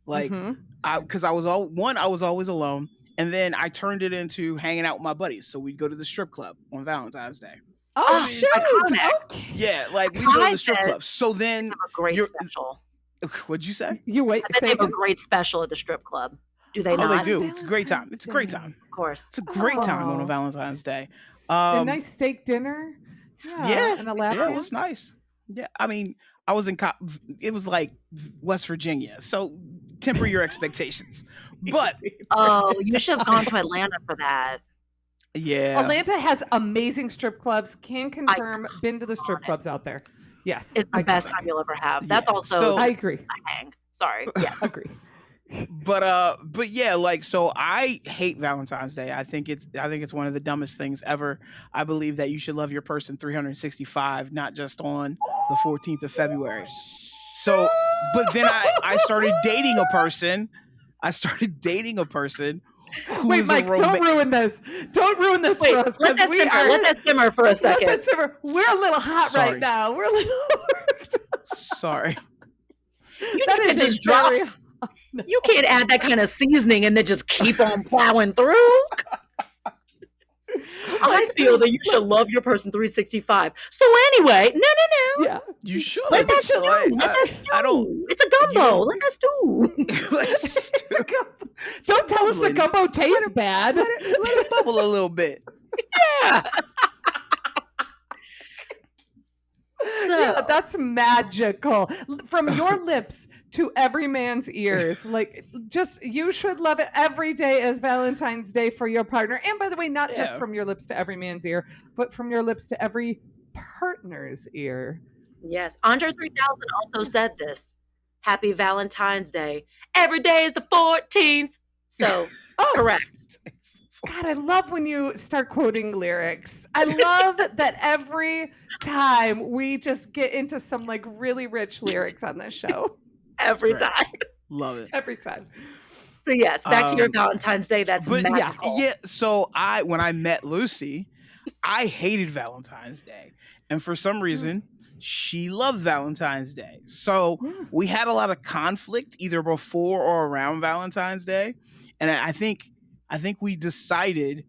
Like, Mm-hmm. because I was always alone, and then I turned it into hanging out with my buddies. So we'd go to the strip club on Valentine's Day. Oh, I Oh, mean, shoot. iconic. Okay. yeah, like we'd go to I the strip bet club. So they then have a great you're, special. what'd you say? You I wait, bet they say have a again? great special at the strip club. Do they Oh, they not? On do. It's a great time. Valentine's It's a great Day. time. Of course. It's a great time on a Oh, Valentine's Day. a nice steak dinner. Yeah, Yeah, and a lap yeah, it was dance. nice. Yeah, I mean, I was in it was like West Virginia, so temper your expectations. But Oh, you should have gone to Atlanta for that. yeah, Atlanta has amazing strip clubs. Can confirm. Been to the strip Iconic. clubs out there. Yes, It's the best iconic. time you'll ever have. That's yeah. also So, I agree. a hang. Sorry. Yeah. Agree. but yeah, like, so I hate Valentine's Day. I think it's one of the dumbest things ever. I believe that you should love your person 365, not just on the 14th of February. So, but then I started dating a person. I started dating a person who Wait, is Mike, don't ruin this. Don't ruin this Wait, for us let because that we simmer. are. Let that simmer for a let second. that simmer. We're a little hot Sorry. right now. We're a little. Sorry. You That can't is a just drop. very. You can't add that kind of seasoning and then just keep on plowing through. I feel that you should love your person 365. So anyway, no. Yeah. You should. Let that stew. Like, Let that stew. I don't. It's a gumbo. Let that stew. Let's Don't tell us the bubbling. gumbo tastes bad. let it bubble a little bit. Yeah. So Yeah, that's magical. From your lips to every man's ears. Like, just, you should love it every day as Valentine's Day for your partner. And by the way, not just Yeah. from your lips to every man's ear, but from your lips to every partner's ear. yes, Andre 3000 also said this. Happy Valentine's Day. Every day is the 14th. So correct. God, I love when you start quoting lyrics. I love that every time we just get into some like really rich lyrics on this show. Every That's time. right. Love it. Every time. So yes, back to your Valentine's Day. That's But magical. yeah, so when I met Lucy, I hated Valentine's Day. And for some reason, she loved Valentine's Day. So we had a lot of conflict either before or around Valentine's Day. And I think we decided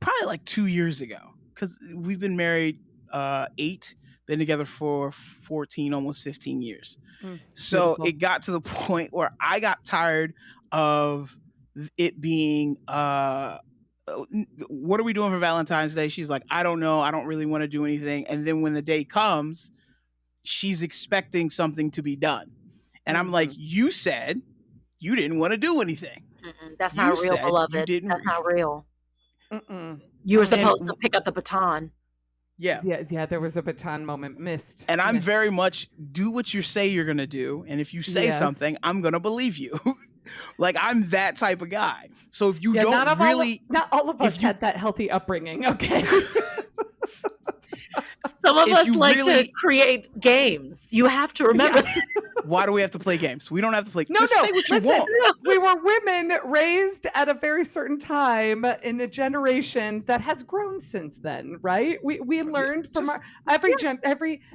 probably like 2 years ago, because we've been married 8, been together for 14, almost 15 years. So Beautiful. it got to the point where I got tired of it being what are we doing for Valentine's Day? She's like, I don't know. I don't really want to do anything. And then when the day comes, she's expecting something to be done. And I'm like, you said you didn't want to do anything. That's You not real, said you beloved. didn't That's re- not real. Mm-mm. You were And- supposed to pick up the baton. Yeah. Yeah, there was a baton moment missed. And I'm Missed. very much do what you say you're going to do. And if you say Yes. something, I'm going to believe you. Like, I'm that type of guy. So if you Yeah, don't not all of us you- had that healthy upbringing, okay? Some of If us you like to really- create games. You have to remember. why do we have to play games? We don't have to play. No, Just no, say what you listen. want. We were women raised at a very certain time in a generation that has grown since then, right? We learned from just-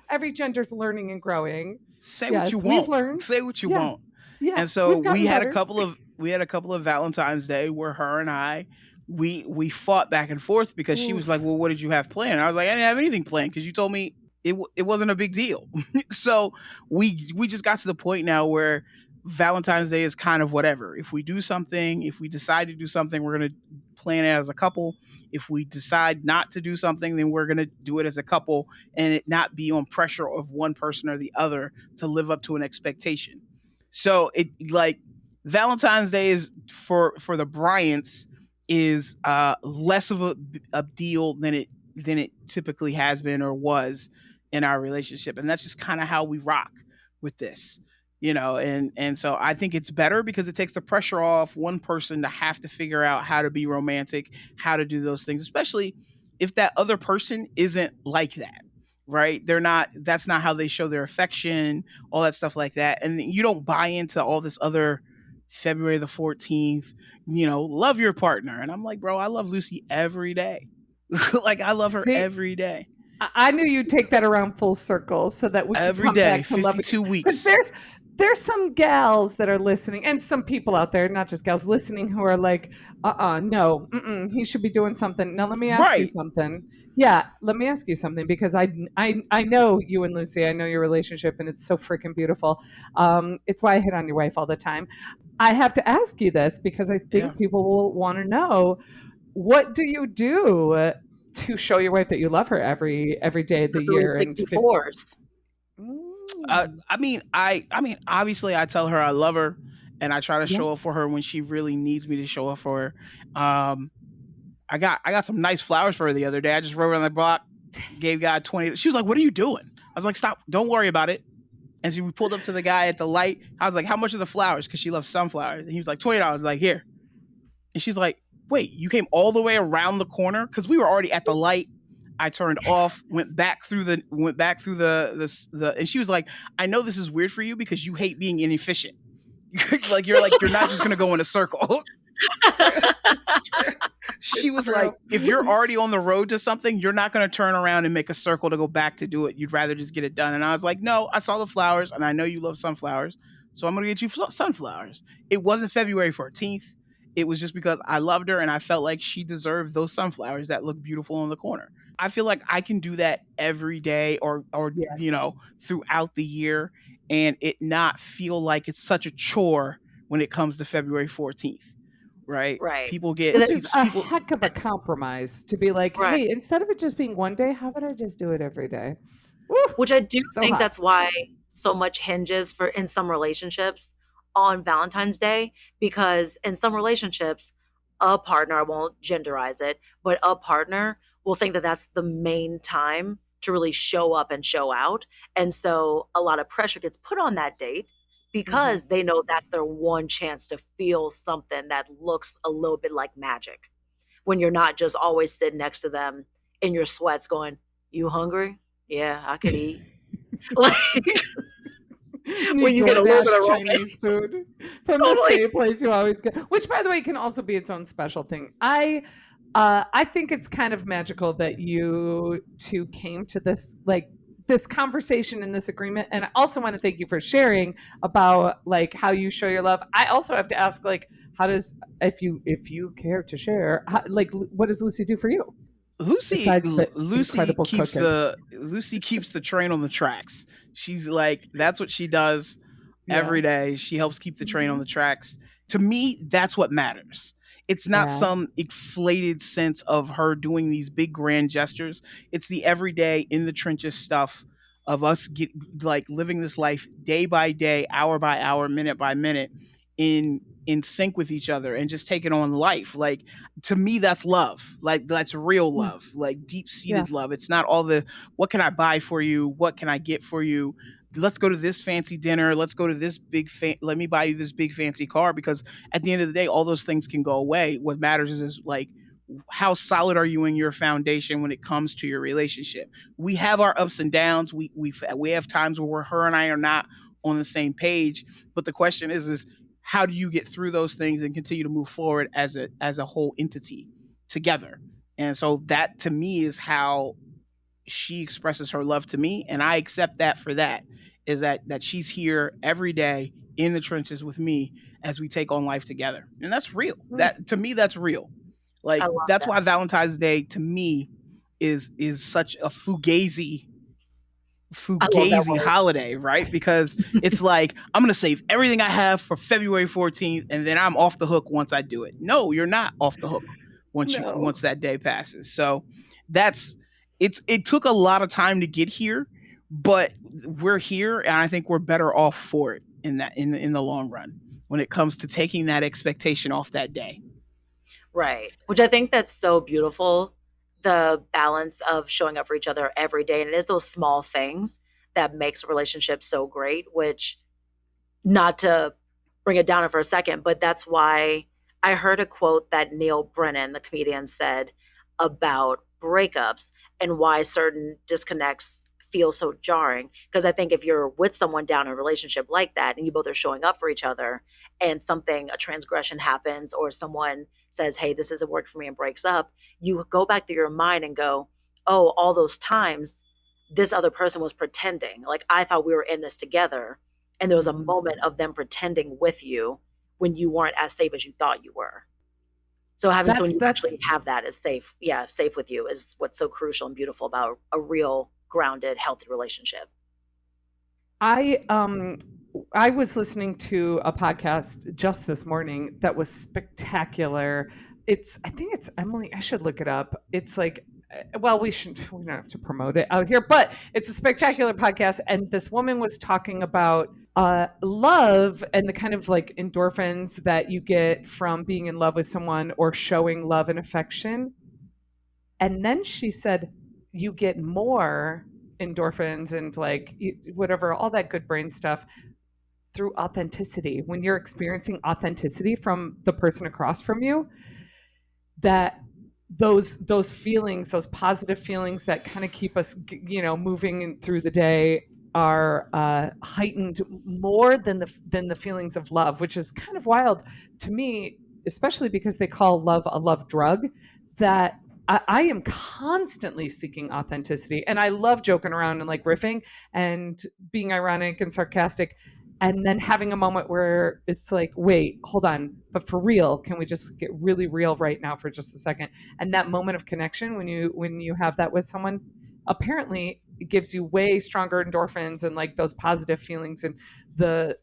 every gender's learning and growing. Say Yes, what you we've want. learned. Say what you Yeah. want. Yeah, And so we've gotten we had better. a couple of Valentine's Day where her and I we fought back and forth because she was like, "Well, what did you have planned?" I was like, "I didn't have anything planned because you told me it wasn't a big deal." So we just got to the point now where Valentine's Day is kind of whatever. If we do something, if we decide to do something, we're going to plan it as a couple. If we decide not to do something, then we're going to do it as a couple and it not be on pressure of one person or the other to live up to an expectation. So it like Valentine's Day is for the Bryants is less of a deal than it typically has been or was in our relationship, and that's just kind of how we rock with this, and so I think it's better because it takes the pressure off one person to have to figure out how to be romantic, how to do those things, especially if that other person isn't like that, right? That's not how they show their affection, all that stuff like that, and you don't buy into all this other February the 14th, love your partner. And I'm like, bro, I love Lucy every day. Like, I love her See, every day. I knew you'd take that around full circle so that we could Every come day, back to love 52 because weeks. there's some gals that are listening and some people out there, not just gals listening, who are like, no, he should be doing something. Now let me ask you Right. something. Yeah, let me ask you something because I know you and Lucy. I know your relationship and it's so freaking beautiful. It's why I hit on your wife all the time. I have to ask you this because I Yeah. think people will want to know, what do you do to show your wife that you love her every day of The the year and 364s. Mm, I mean, obviously, I tell her I love her, and I try to show yes. up for her when she really needs me to show up for her. I got some nice flowers for her the other day. I just rode around the block, gave God 20. She was like, "What are you doing?" I was like, "Stop! Don't worry about it." And so we pulled up to the guy at the light. I was like, "How much are the flowers?" Because she loves sunflowers. And he was like, $20. Like, here. And she's like, "Wait, you came all the way around the corner?" Because we were already at the light. I turned off, went back through the, and she was like, "I know this is weird for you because you hate being inefficient. Like you're not just gonna go in a circle." It's true. It's true. She It's was like, "If you're true. already on the road to something, you're not going to turn around and make a circle to go back to do it. You'd rather just get it done." And I was like, "No, I saw the flowers and I know you love sunflowers. So I'm going to get you sunflowers." It wasn't February 14th. It was just because I loved her and I felt like she deserved those sunflowers that look beautiful in the corner. I feel like I can do that every day or Yes. throughout the year, and it not feel like it's such a chore when it comes to February 14th, right? Right. People get Which 'Cause is a heck of a compromise to be like, right. hey, instead of it just being one day, how about I just do it every day? Woo, Which I do so think hot. that's why so much hinges for in some relationships on Valentine's Day, because in some relationships, a partner, I won't genderize it, but a partner will think that that's the main time to really show up and show out. And so a lot of pressure gets put on that date Mhm. because they know that's their one chance to feel something that looks a little bit like magic when you're not just always sitting next to them in your sweats going, "You hungry? Yeah, I could eat." Like, when Need you get a little bit DoorDash of Chinese romance. food from the Totally. same place you always get, which by the way can also be its own special thing. I think it's kind of magical that you two came to this this conversation and this agreement. And I also want to thank you for sharing about like how you show your love. I also have to ask like how does if you care to share like what does Lucy do for you besides the incredible cooking? Lucy keeps the train on the tracks. She's like, that's what she does Yeah. every day. She helps keep the train on Hmm. the tracks. To me, that's what matters. It's not Yeah. some inflated sense of her doing these big grand gestures. It's the everyday in the trenches stuff of us like living this life day by day, hour by hour, minute by minute in sync with each other and just taking on life. Like, to me, that's love. Like, that's real Yeah. love, like deep Yeah. seated love. It's not all the what can I buy for you, what can I get for you, let's go to this fancy dinner, let's go to this let me buy you this big fancy car, because at the end of the day all those things can go away. What matters is like, how solid are you in your foundation when it comes to your relationship. We have our ups and downs. We have times where her and I are not on the same page, but the question is how do you get through those things and continue to move forward as a whole entity together. And so that to me is how she expresses her love to me, and I accept that for that, is that she's here every day in the trenches with me as we take on life together. And that's real. Mm. That to me that's real. Like, I love that's that. why Valentine's Day to me is such a I love that fugazi word. holiday, right? Because it's like, I'm gonna save everything I have for February 14th, and then I'm off the hook once I do it. No, you're not off the hook No. once that day passes. So that's it took a lot of time to get here, but we're here, and I think we're better off for it in the long run when it comes to taking that expectation off that day. Right. Which I think that's so beautiful, the balance of showing up for each other every day, and it is those small things that makes a relationship so great, which, not to bring it down for a second, but that's why I heard a quote that Neil Brennan, the comedian, said about breakups and why certain disconnects feel so jarring. Because I think if you're with someone down in a relationship like that and you both are showing up for each other and something, a transgression happens or someone says, "Hey, this isn't working for me," and breaks up, you go back to your mind and go, oh, all those times this other person was pretending. Like I thought we were in this together. And there was a moment of them pretending with you when you weren't as safe as you thought you were. So having someone you That's actually have that is safe, yeah, safe with you is what's so crucial and beautiful about a real, grounded, healthy relationship. I was listening to a podcast just this morning that was spectacular. I think it's Emily. I should look it up. It's like, well, we don't have to promote it out here, but it's a spectacular podcast. And this woman was talking about love and the kind of like endorphins that you get from being in love with someone or showing love and affection. And then she said, you get more endorphins and like whatever, all that good brain stuff through authenticity. When you're experiencing authenticity from the person across from you, that those feelings, those positive feelings that kind of keep us, moving through the day are heightened more than the feelings of love, which is kind of wild to me, especially because they call love a love drug. That I am constantly seeking authenticity, and I love joking around and like riffing and being ironic and sarcastic, and then having a moment where it's like, wait, hold on, but for real, can we just get really real right now for just a second? And that moment of connection, when you have that with someone, apparently it gives you way stronger endorphins and like those positive feelings and the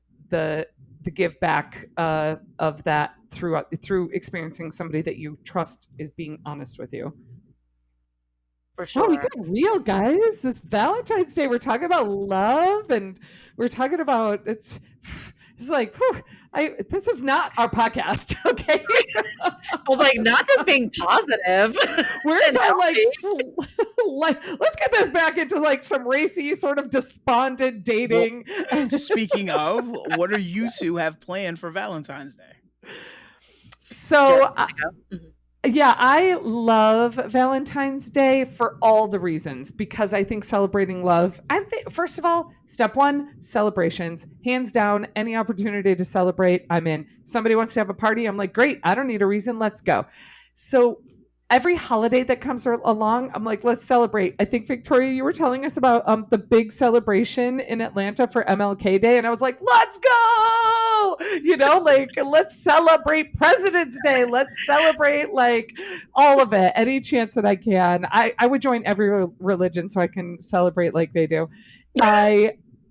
give back of that through experiencing somebody that you trust is being honest with you. For Oh, we sure. got real, guys. This Valentine's Day, we're talking about love, and we're talking about it's like, whew, this is not our podcast, okay? I was like, not just being positive. Where's and our healthy. like? Let's get this back into like some racy, sort of despondent dating. Speaking of, what are you two have planned for Valentine's Day? So, Jess, you wanna go? Mhm. yeah, I love Valentine's Day for all the reasons, because I think celebrating love, I think, first of all, step one, celebrations. Hands down, any opportunity to celebrate, I'm in. Somebody wants to have a party, I'm like, great, I don't need a reason, let's go. So every holiday that comes along, I'm like, let's celebrate. I think, Victoria, you were telling us about the big celebration in Atlanta for MLK Day, and I was like, let's go! Like, let's celebrate President's Day. Let's celebrate like all of it. Any chance that I can. I would join every religion so I can celebrate like they do.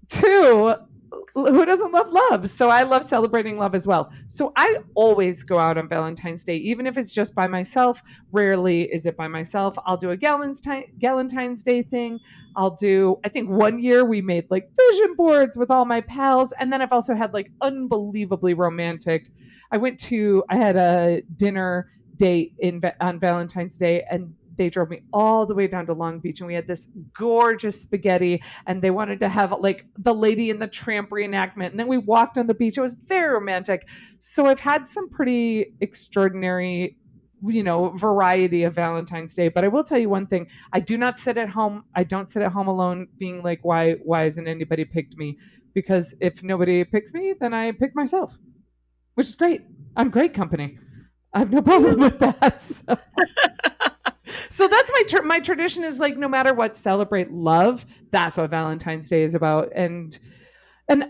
Too, who doesn't love love? So I love celebrating love as well. So I always go out on Valentine's Day, even if it's just by myself. Rarely is it by myself. I'll do a Valentine's Day thing. I think one year we made like vision boards with all my pals. And then I've also had like unbelievably romantic. I had a dinner date on Valentine's Day, and they drove me all the way down to Long Beach, and we had this gorgeous spaghetti, and they wanted to have like the Lady and the Tramp reenactment, and then we walked on the beach. It was very romantic. So I've had some pretty extraordinary variety of Valentine's Day. But I will tell you one thing: I do not sit at home. I don't sit at home alone being like, why hasn't anybody picked me? Because if nobody picks me, then I pick myself, which is great. I'm great company. I have no problem with that. So that's my tradition, is like, no matter what, celebrate love. That's what Valentine's Day is about. And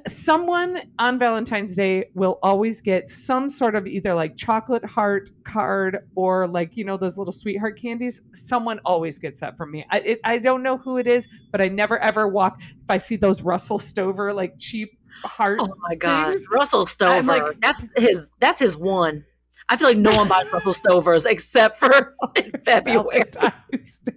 someone on Valentine's Day will always get some sort of either like chocolate heart card or like, those little sweetheart candies. Someone always gets that from me. I don't know who it is, but I never ever walk. If I see those Russell Stover like cheap heart Oh my God. things, Russell Stover. like, that's his one. I feel like no one buys Russell Stovers except for in February. Valentine's Day.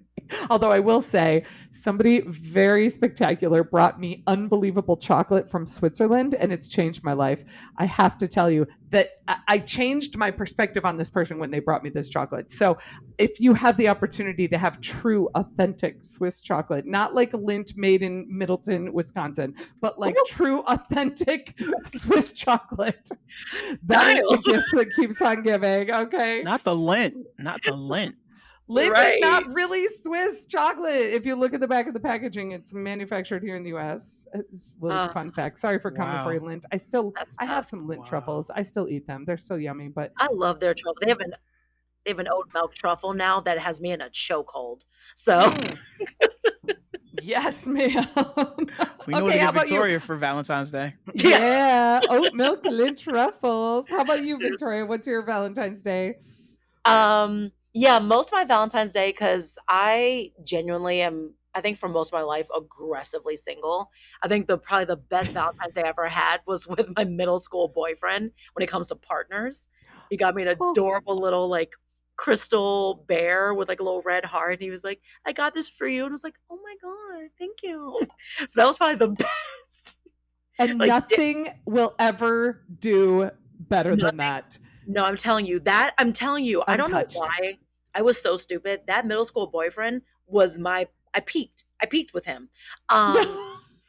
Although I will say, somebody very spectacular brought me unbelievable chocolate from Switzerland, and it's changed my life. I have to tell you that I changed my perspective on this person when they brought me this chocolate. So if you have the opportunity to have true, authentic Swiss chocolate, not like Lindt made in Middleton, Wisconsin, but like true, authentic Swiss chocolate, that is the gift that keeps on giving. Okay. Not the Lindt. Not the Lindt. Lindt is not really Swiss chocolate. If you look at the back of the packaging, it's manufactured here in the U.S. It's a little fun fact. Sorry for coming for you, Lindt. I have some Lindt truffles. I still eat them. They're still yummy. But I love their truffles. they have an oat milk truffle now that has me in a chokehold. So Mm. Yes, ma'am. We know Okay, to how get about you? Victoria for Valentine's Day. Yeah, oat milk lint truffles. How about you, Victoria? What's your Valentine's Day? Yeah, most of my Valentine's Day, because I genuinely am, I think for most of my life, aggressively single. I think probably the best Valentine's Day I ever had was with my middle school boyfriend when it comes to partners. He got me an Oh, adorable little like crystal bear with like a little red heart. And he was like, I got this for you. And I was like, oh my God, thank you. So that was probably the best. and Like, nothing will ever do better than nothing. that. No, I'm telling you, I don't know Untouched. why. I was so stupid. That middle school boyfriend was I peaked. I peaked with him. Um,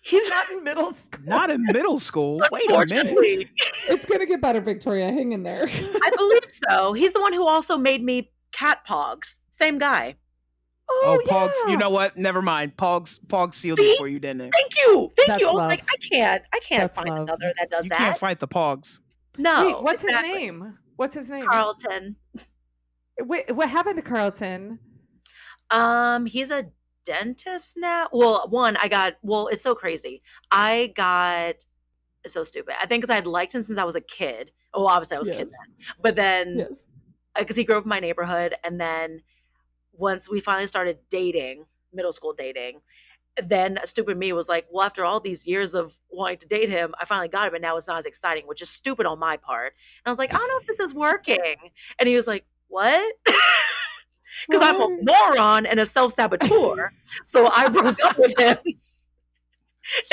he's Not in middle school. Not in middle school. Wait a minute. unfortunately, It's gonna get better, Victoria. Hang in there. I believe so. He's the one who also made me cat pogs. Same guy. Oh, Oh Pogs. You yeah. know what? Never mind. Pogs sealed it See? for you, didn't it? Thank you. Thank you. That's I was like, love. I can't That's find love. another that does You can't that. fight the Pogs. Wait, No, what's his exactly. name? What's his name? Carlton. Wait, what happened to Carlton? He's a dentist now. Well, it's so crazy. It's so stupid. I think because I'd liked him since I was a kid. Oh, obviously I was a kid Yes. then. But then, Yes. because he grew up in my neighborhood, and then once we finally started dating, middle school dating, then stupid me was like, well, after all these years of wanting to date him, I finally got him, and now it's not as exciting, which is stupid on my part. And I was like, I don't know if this is working. And he was like, what? Because I'm a Why? moron and a self saboteur. So I broke up with him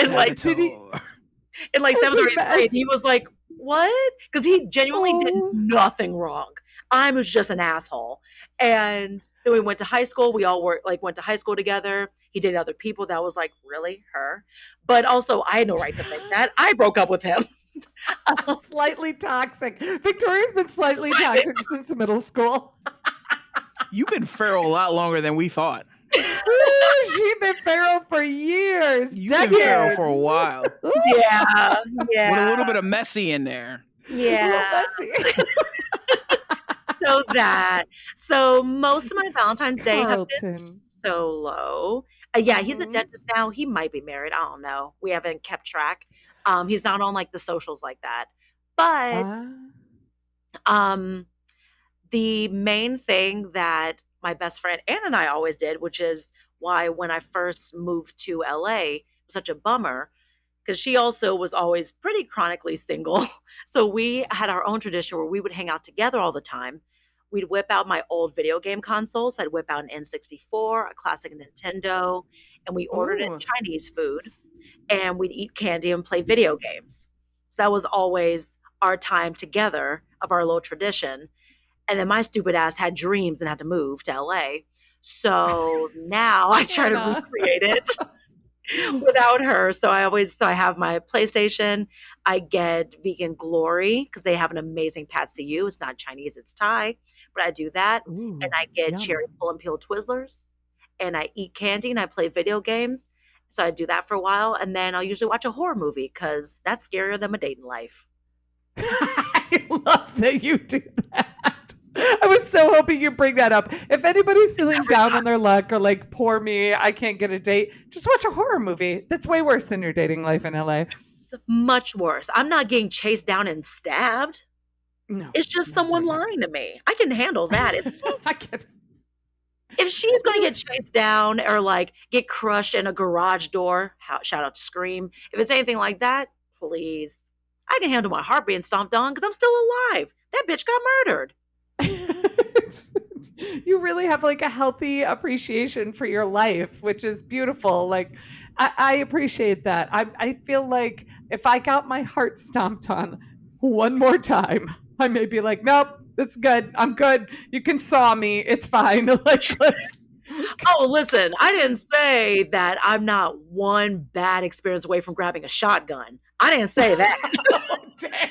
in like Did he- Saboteur. in like As seventh or a eighth grade. mess. He was like, what? Because he genuinely did Oh. nothing wrong. I was just an asshole. And then we went to high school. We all went to high school together. He dated other people. That was like, really? Her? But also, I had no right to think that. I broke up with him. Slightly toxic. Victoria's been slightly toxic since middle school. You've been feral a lot longer than we thought. Ooh, she's been feral for years, You've decades. been feral for a while. Yeah. Yeah. With a little bit of messy in there. Yeah. So most of my Valentine's Day have been Carlton. solo. Yeah, he's a Mhm. dentist now. He might be married. I don't know. We haven't kept track. He's not on like the socials like that. But um the main thing that my best friend Anna and I always did, which is why when I first moved to LA, it was such a bummer because she also was always pretty chronically single. So we had our own tradition where we would hang out together all the time. We'd whip out my old video game consoles. I'd whip out an N64, a classic Nintendo, and we ordered in Ooh. Chinese food and we'd eat candy and play video games. So that was always our time together of our little tradition. And then my stupid ass had dreams and had to move to LA. So now I try to Anna. recreate it without her. So I have my PlayStation. I get Vegan Glory because they have an amazing Pat CU. It's not Chinese, it's Thai. But I do that. Ooh, And I get yum. cherry pull and peel Twizzlers. And I eat candy and I play video games. So I do that for a while. And then I'll usually watch a horror movie because that's scarier than my dating life. I love that you do that. I was so hoping you bring that up. If anybody's feeling down on their luck or like, poor me, I can't get a date, just watch a horror movie. That's way worse than your dating life in LA. It's much worse. I'm not getting chased down and stabbed. No. It's just someone lying to me. I can handle that. I get If she's going to get chased down or like get crushed in a garage door, shout out to Scream. If it's anything like that, please. I can handle my heart being stomped on because I'm still alive. That bitch got murdered. You really have like a healthy appreciation for your life, which is beautiful. Like I appreciate that. I feel like if I got my heart stomped on one more time, I may be like, nope, it's good. I'm good. You can saw me. It's fine. Like, let's. Oh, listen, I didn't say that I'm not one bad experience away from grabbing a shotgun. I didn't say that. Oh, damn.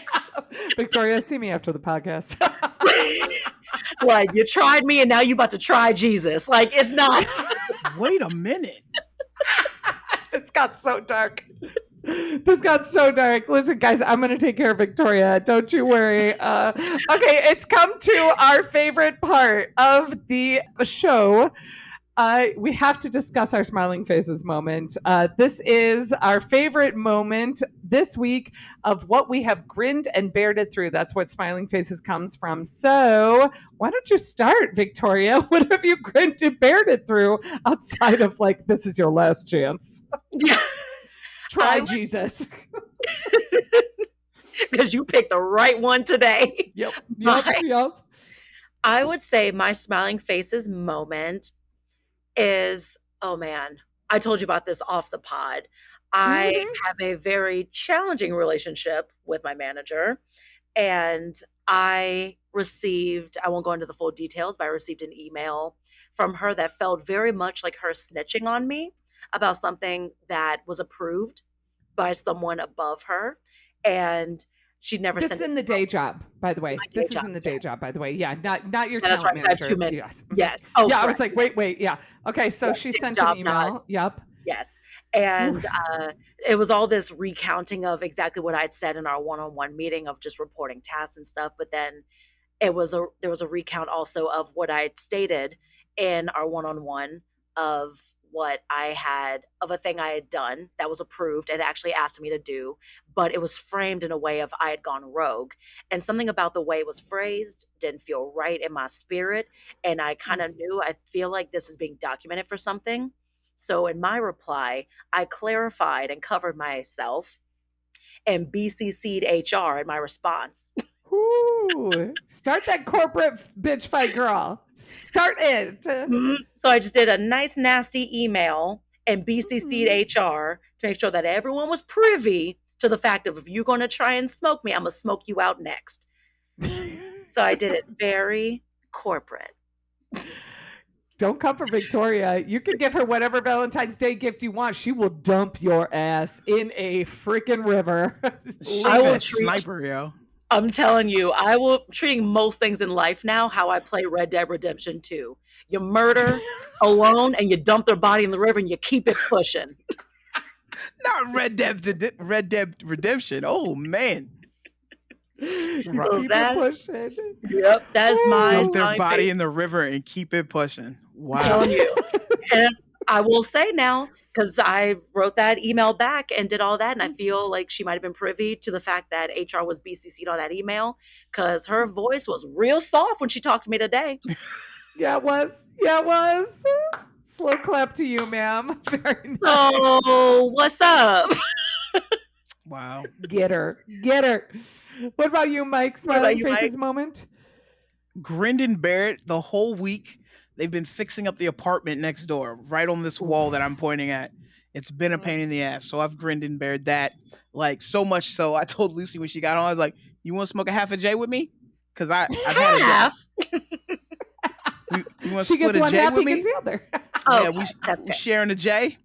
Victoria, see me after the podcast. Like, you tried me and now you about to try Jesus. Like, it's not. Wait a minute. It's got so dark. This got so dark. Listen, guys, I'm going to take care of Victoria. Don't you worry. Okay, it's come to our favorite part of the show. We have to discuss our smiling faces moment. This is our favorite moment this week of what we have grinned and bared it through. That's what smiling faces comes from. So why don't you start, Victoria? What have you grinned and bared it through outside of like, this is your last chance? Try Jesus. Because you picked the right one today. Yep. I would say my smiling faces moment is, oh man, I told you about this off the pod. I have a very challenging relationship with my manager, and I won't go into the full details, but I received an email from her that felt very much like her snitching on me about something that was approved by someone above her. And she'd never This sent is in the day job, by the way. This is in the day job, by the way. Yeah, not your talent manager. I have 2 minutes. Yes. Yes. Oh, yeah. I was like, wait. Yeah. Okay. So she sent an email. Yep. Yes. And it was all this recounting of exactly what I'd said in our one-on-one meeting of just reporting tasks and stuff. But then there was a recount also of what I'd stated in our one-on-one of what I had, of a thing I had done that was approved and actually asked me to do, but it was framed in a way of I had gone rogue. And something about the way it was phrased didn't feel right in my spirit. And I kind of knew, I feel like this is being documented for something. So in my reply, I clarified and covered myself and BCC'd HR in my response. Ooh, start that corporate bitch fight, girl. Start it. So I just did a nice, nasty email and BCC'd HR to make sure that everyone was privy to the fact of, if you're going to try and smoke me, I'm going to smoke you out next. So I did it very corporate. Don't come for Victoria. You can give her whatever Valentine's Day gift you want. She will dump your ass in a freaking river. I will sniper, yo. I'm telling you, treating most things in life now how I play Red Dead Redemption 2. You murder alone and you dump their body in the river and you keep it pushing. Not Red Dead Redemption. Oh man. Keep it pushing. Yep, that's my dump their body in the river and keep it pushing. Wow. I'm telling you. And I will say now, because I wrote that email back and did all that, and I feel like she might have been privy to the fact that HR was BCC'd on that email, because her voice was real soft when she talked to me today. Yeah, it was. Slow clap to you, ma'am. Very nice. So, what's up? Wow. Get her. What about you, Mike? Smiling faces moment? Grinned and Barrett the whole week. They've been fixing up the apartment next door, right on this wall that I'm pointing at. It's been a pain in the ass. So I've grinned and bared that, like, so much so I told Lucy when she got on, I was like, you want to smoke a half a J with me? Because I've had a half. She gets one half, he gets the other. Yeah, we're sharing a J.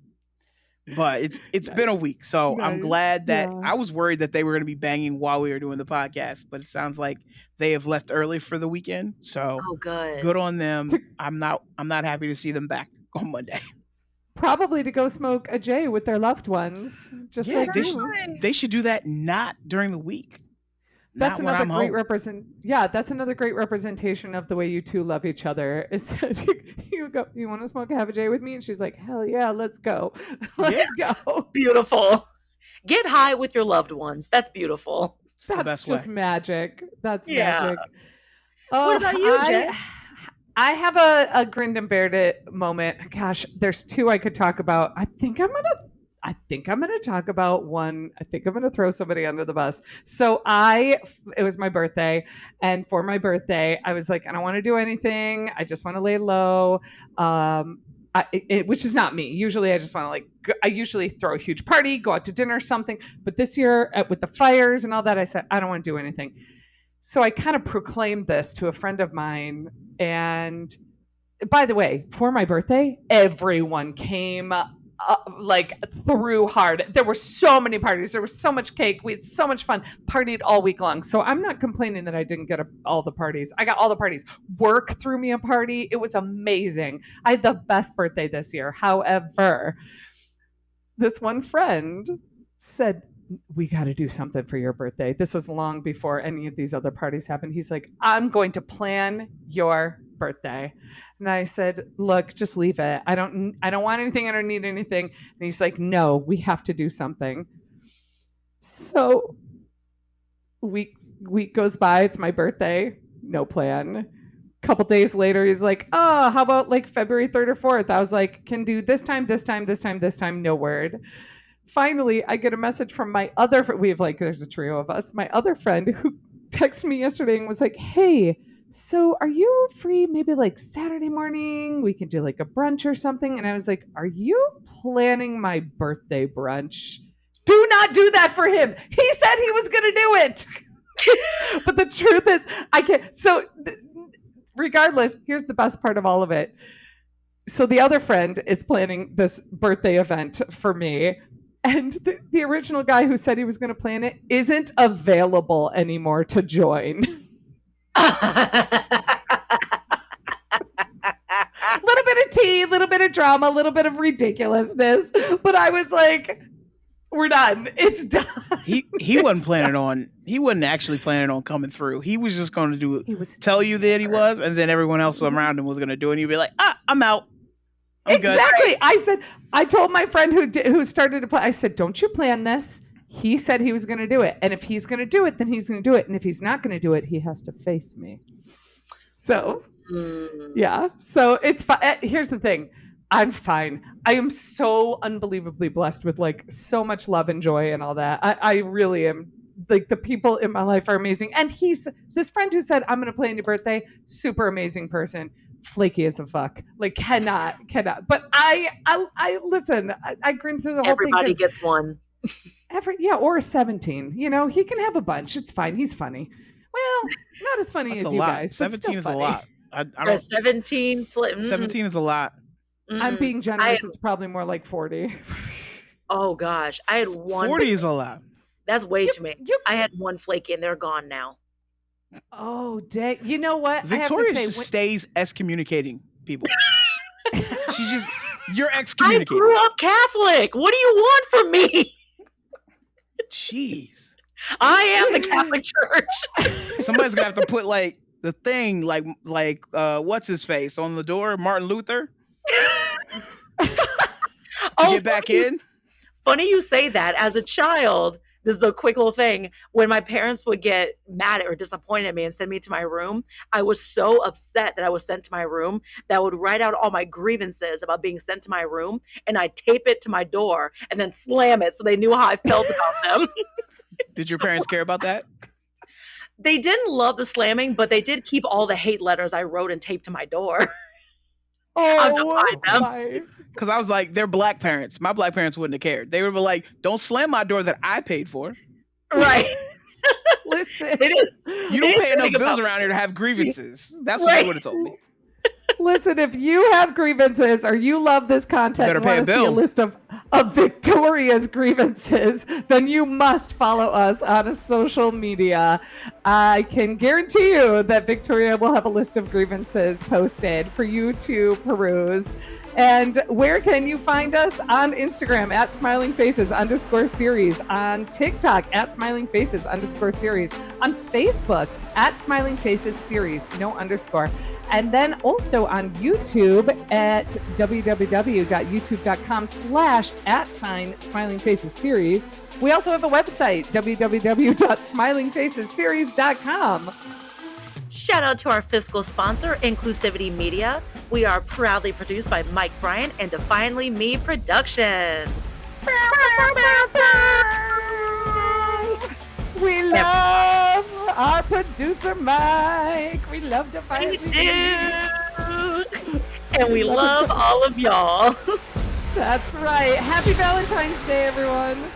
But it's been a week, so I'm glad that I was worried that they were going to be banging while we were doing the podcast, but it sounds like they have left early for the weekend. So good on them. I'm not happy to see them back on Monday. Probably to go smoke a J with their loved ones, just like they should do that not during the week. That's another great that's another great representation of the way you two love each other. Is that you go, you want to smoke a half a J with me? And she's like, hell yeah, let's go. Let's go. Beautiful. Get high with your loved ones. That's beautiful. That's just magic. That's magic. What about you, Jess? I have a grinned and bared it moment. Gosh, there's two I could talk about. I think I'm gonna talk about one. I think I'm gonna throw somebody under the bus. So it was my birthday, and for my birthday, I was like, I don't want to do anything. I just want to lay low. Which is not me. Usually, I just want to I usually throw a huge party, go out to dinner, something. But this year, with the fires and all that, I said I don't want to do anything. So I kind of proclaimed this to a friend of mine, and by the way, for my birthday, everyone came. Through hard. There were so many parties. There was so much cake. We had so much fun. Partied all week long. So I'm not complaining that I didn't get all the parties. I got all the parties. Work threw me a party. It was amazing. I had the best birthday this year. However, this one friend said, we got to do something for your birthday. This was long before any of these other parties happened. He's like, I'm going to plan your birthday. And I said, look, just leave it. I don't want anything. I don't need anything. And he's like, no, we have to do something. So week goes by. It's my birthday. No plan. Couple days later, he's like, oh, how about like February 3rd or 4th? I was like, can do this time, no word. Finally, I get a message from my other friend. We have like, there's a trio of us. My other friend who texted me yesterday and was like, hey, so are you free maybe like Saturday morning? We could do like a brunch or something. And I was like, are you planning my birthday brunch? Do not do that for him. He said he was going to do it. But the truth is, I can't. So regardless, here's the best part of all of it. So the other friend is planning this birthday event for me. And the original guy who said he was going to plan it isn't available anymore to join. A little bit of tea, a little bit of drama, a little bit of ridiculousness. But I was like, we're done. It's done. He wasn't actually planning on coming through. He was just going to tell you that he was, and then everyone else around him was going to do it. And you'd be like, I'm out. I'm exactly. good. I told my friend who started to play, I said, don't you plan this. He said he was going to do it. And if he's going to do it, then he's going to do it. And if he's not going to do it, he has to face me. So, yeah. So it's fine. Here's the thing. I'm fine. I am so unbelievably blessed with like so much love and joy and all that. I really am. Like the people in my life are amazing. And this friend who said, I'm going to plan your birthday, super amazing person. Flaky as a fuck. Like cannot. But I listen, I grin through the whole thing. Everybody gets one. Or 17. You know, he can have a bunch. It's fine. He's funny. Well, not as funny as you guys. 17 is funny. A lot. I don't, 17 17 is a lot. I'm being generous. It's probably more like 40. Oh gosh. I had one. 40 is a lot. That's way too many. I had one flaky and they're gone now. Oh, dang. You know what? Victoria just stays excommunicating people. You're excommunicated. I grew up Catholic. What do you want from me? Jeez. I am the Catholic Church. Somebody's gonna have to put like the thing, like what's his face on the door, Martin Luther. Get back in. Funny you say that. As a child, this is a quick little thing. When my parents would get mad or disappointed at me and send me to my room, I was so upset that I was sent to my room that I would write out all my grievances about being sent to my room, and I'd tape it to my door and then slam it so they knew how I felt about them. Did your parents care about that? They didn't love the slamming, but they did keep all the hate letters I wrote and taped to my door. Because I was like, they're black parents. My black parents wouldn't have cared. They would be like, don't slam my door that I paid for. Right. Listen. You don't pay enough bills around here to have grievances. That's what they would have told me. Listen, if you have grievances or you love this content and want to see a list of Victoria's grievances, then you must follow us on social media. I can guarantee you that Victoria will have a list of grievances posted for you to peruse. And where can you find us? On Instagram at smilingfaces_series, on TikTok at smilingfaces_series, on Facebook at smilingfaces series, no underscore. And then also on YouTube at www.youtube.com/@smilingfacesseries. We also have a website, www.smilingfacesseries.com. Shout out to our fiscal sponsor, Inclusivity Media. We are proudly produced by Mike Bryant and Defiantly Me Productions. We love our producer, Mike. We love Defiantly We do. And we love all of y'all. That's right. Happy Valentine's Day, everyone.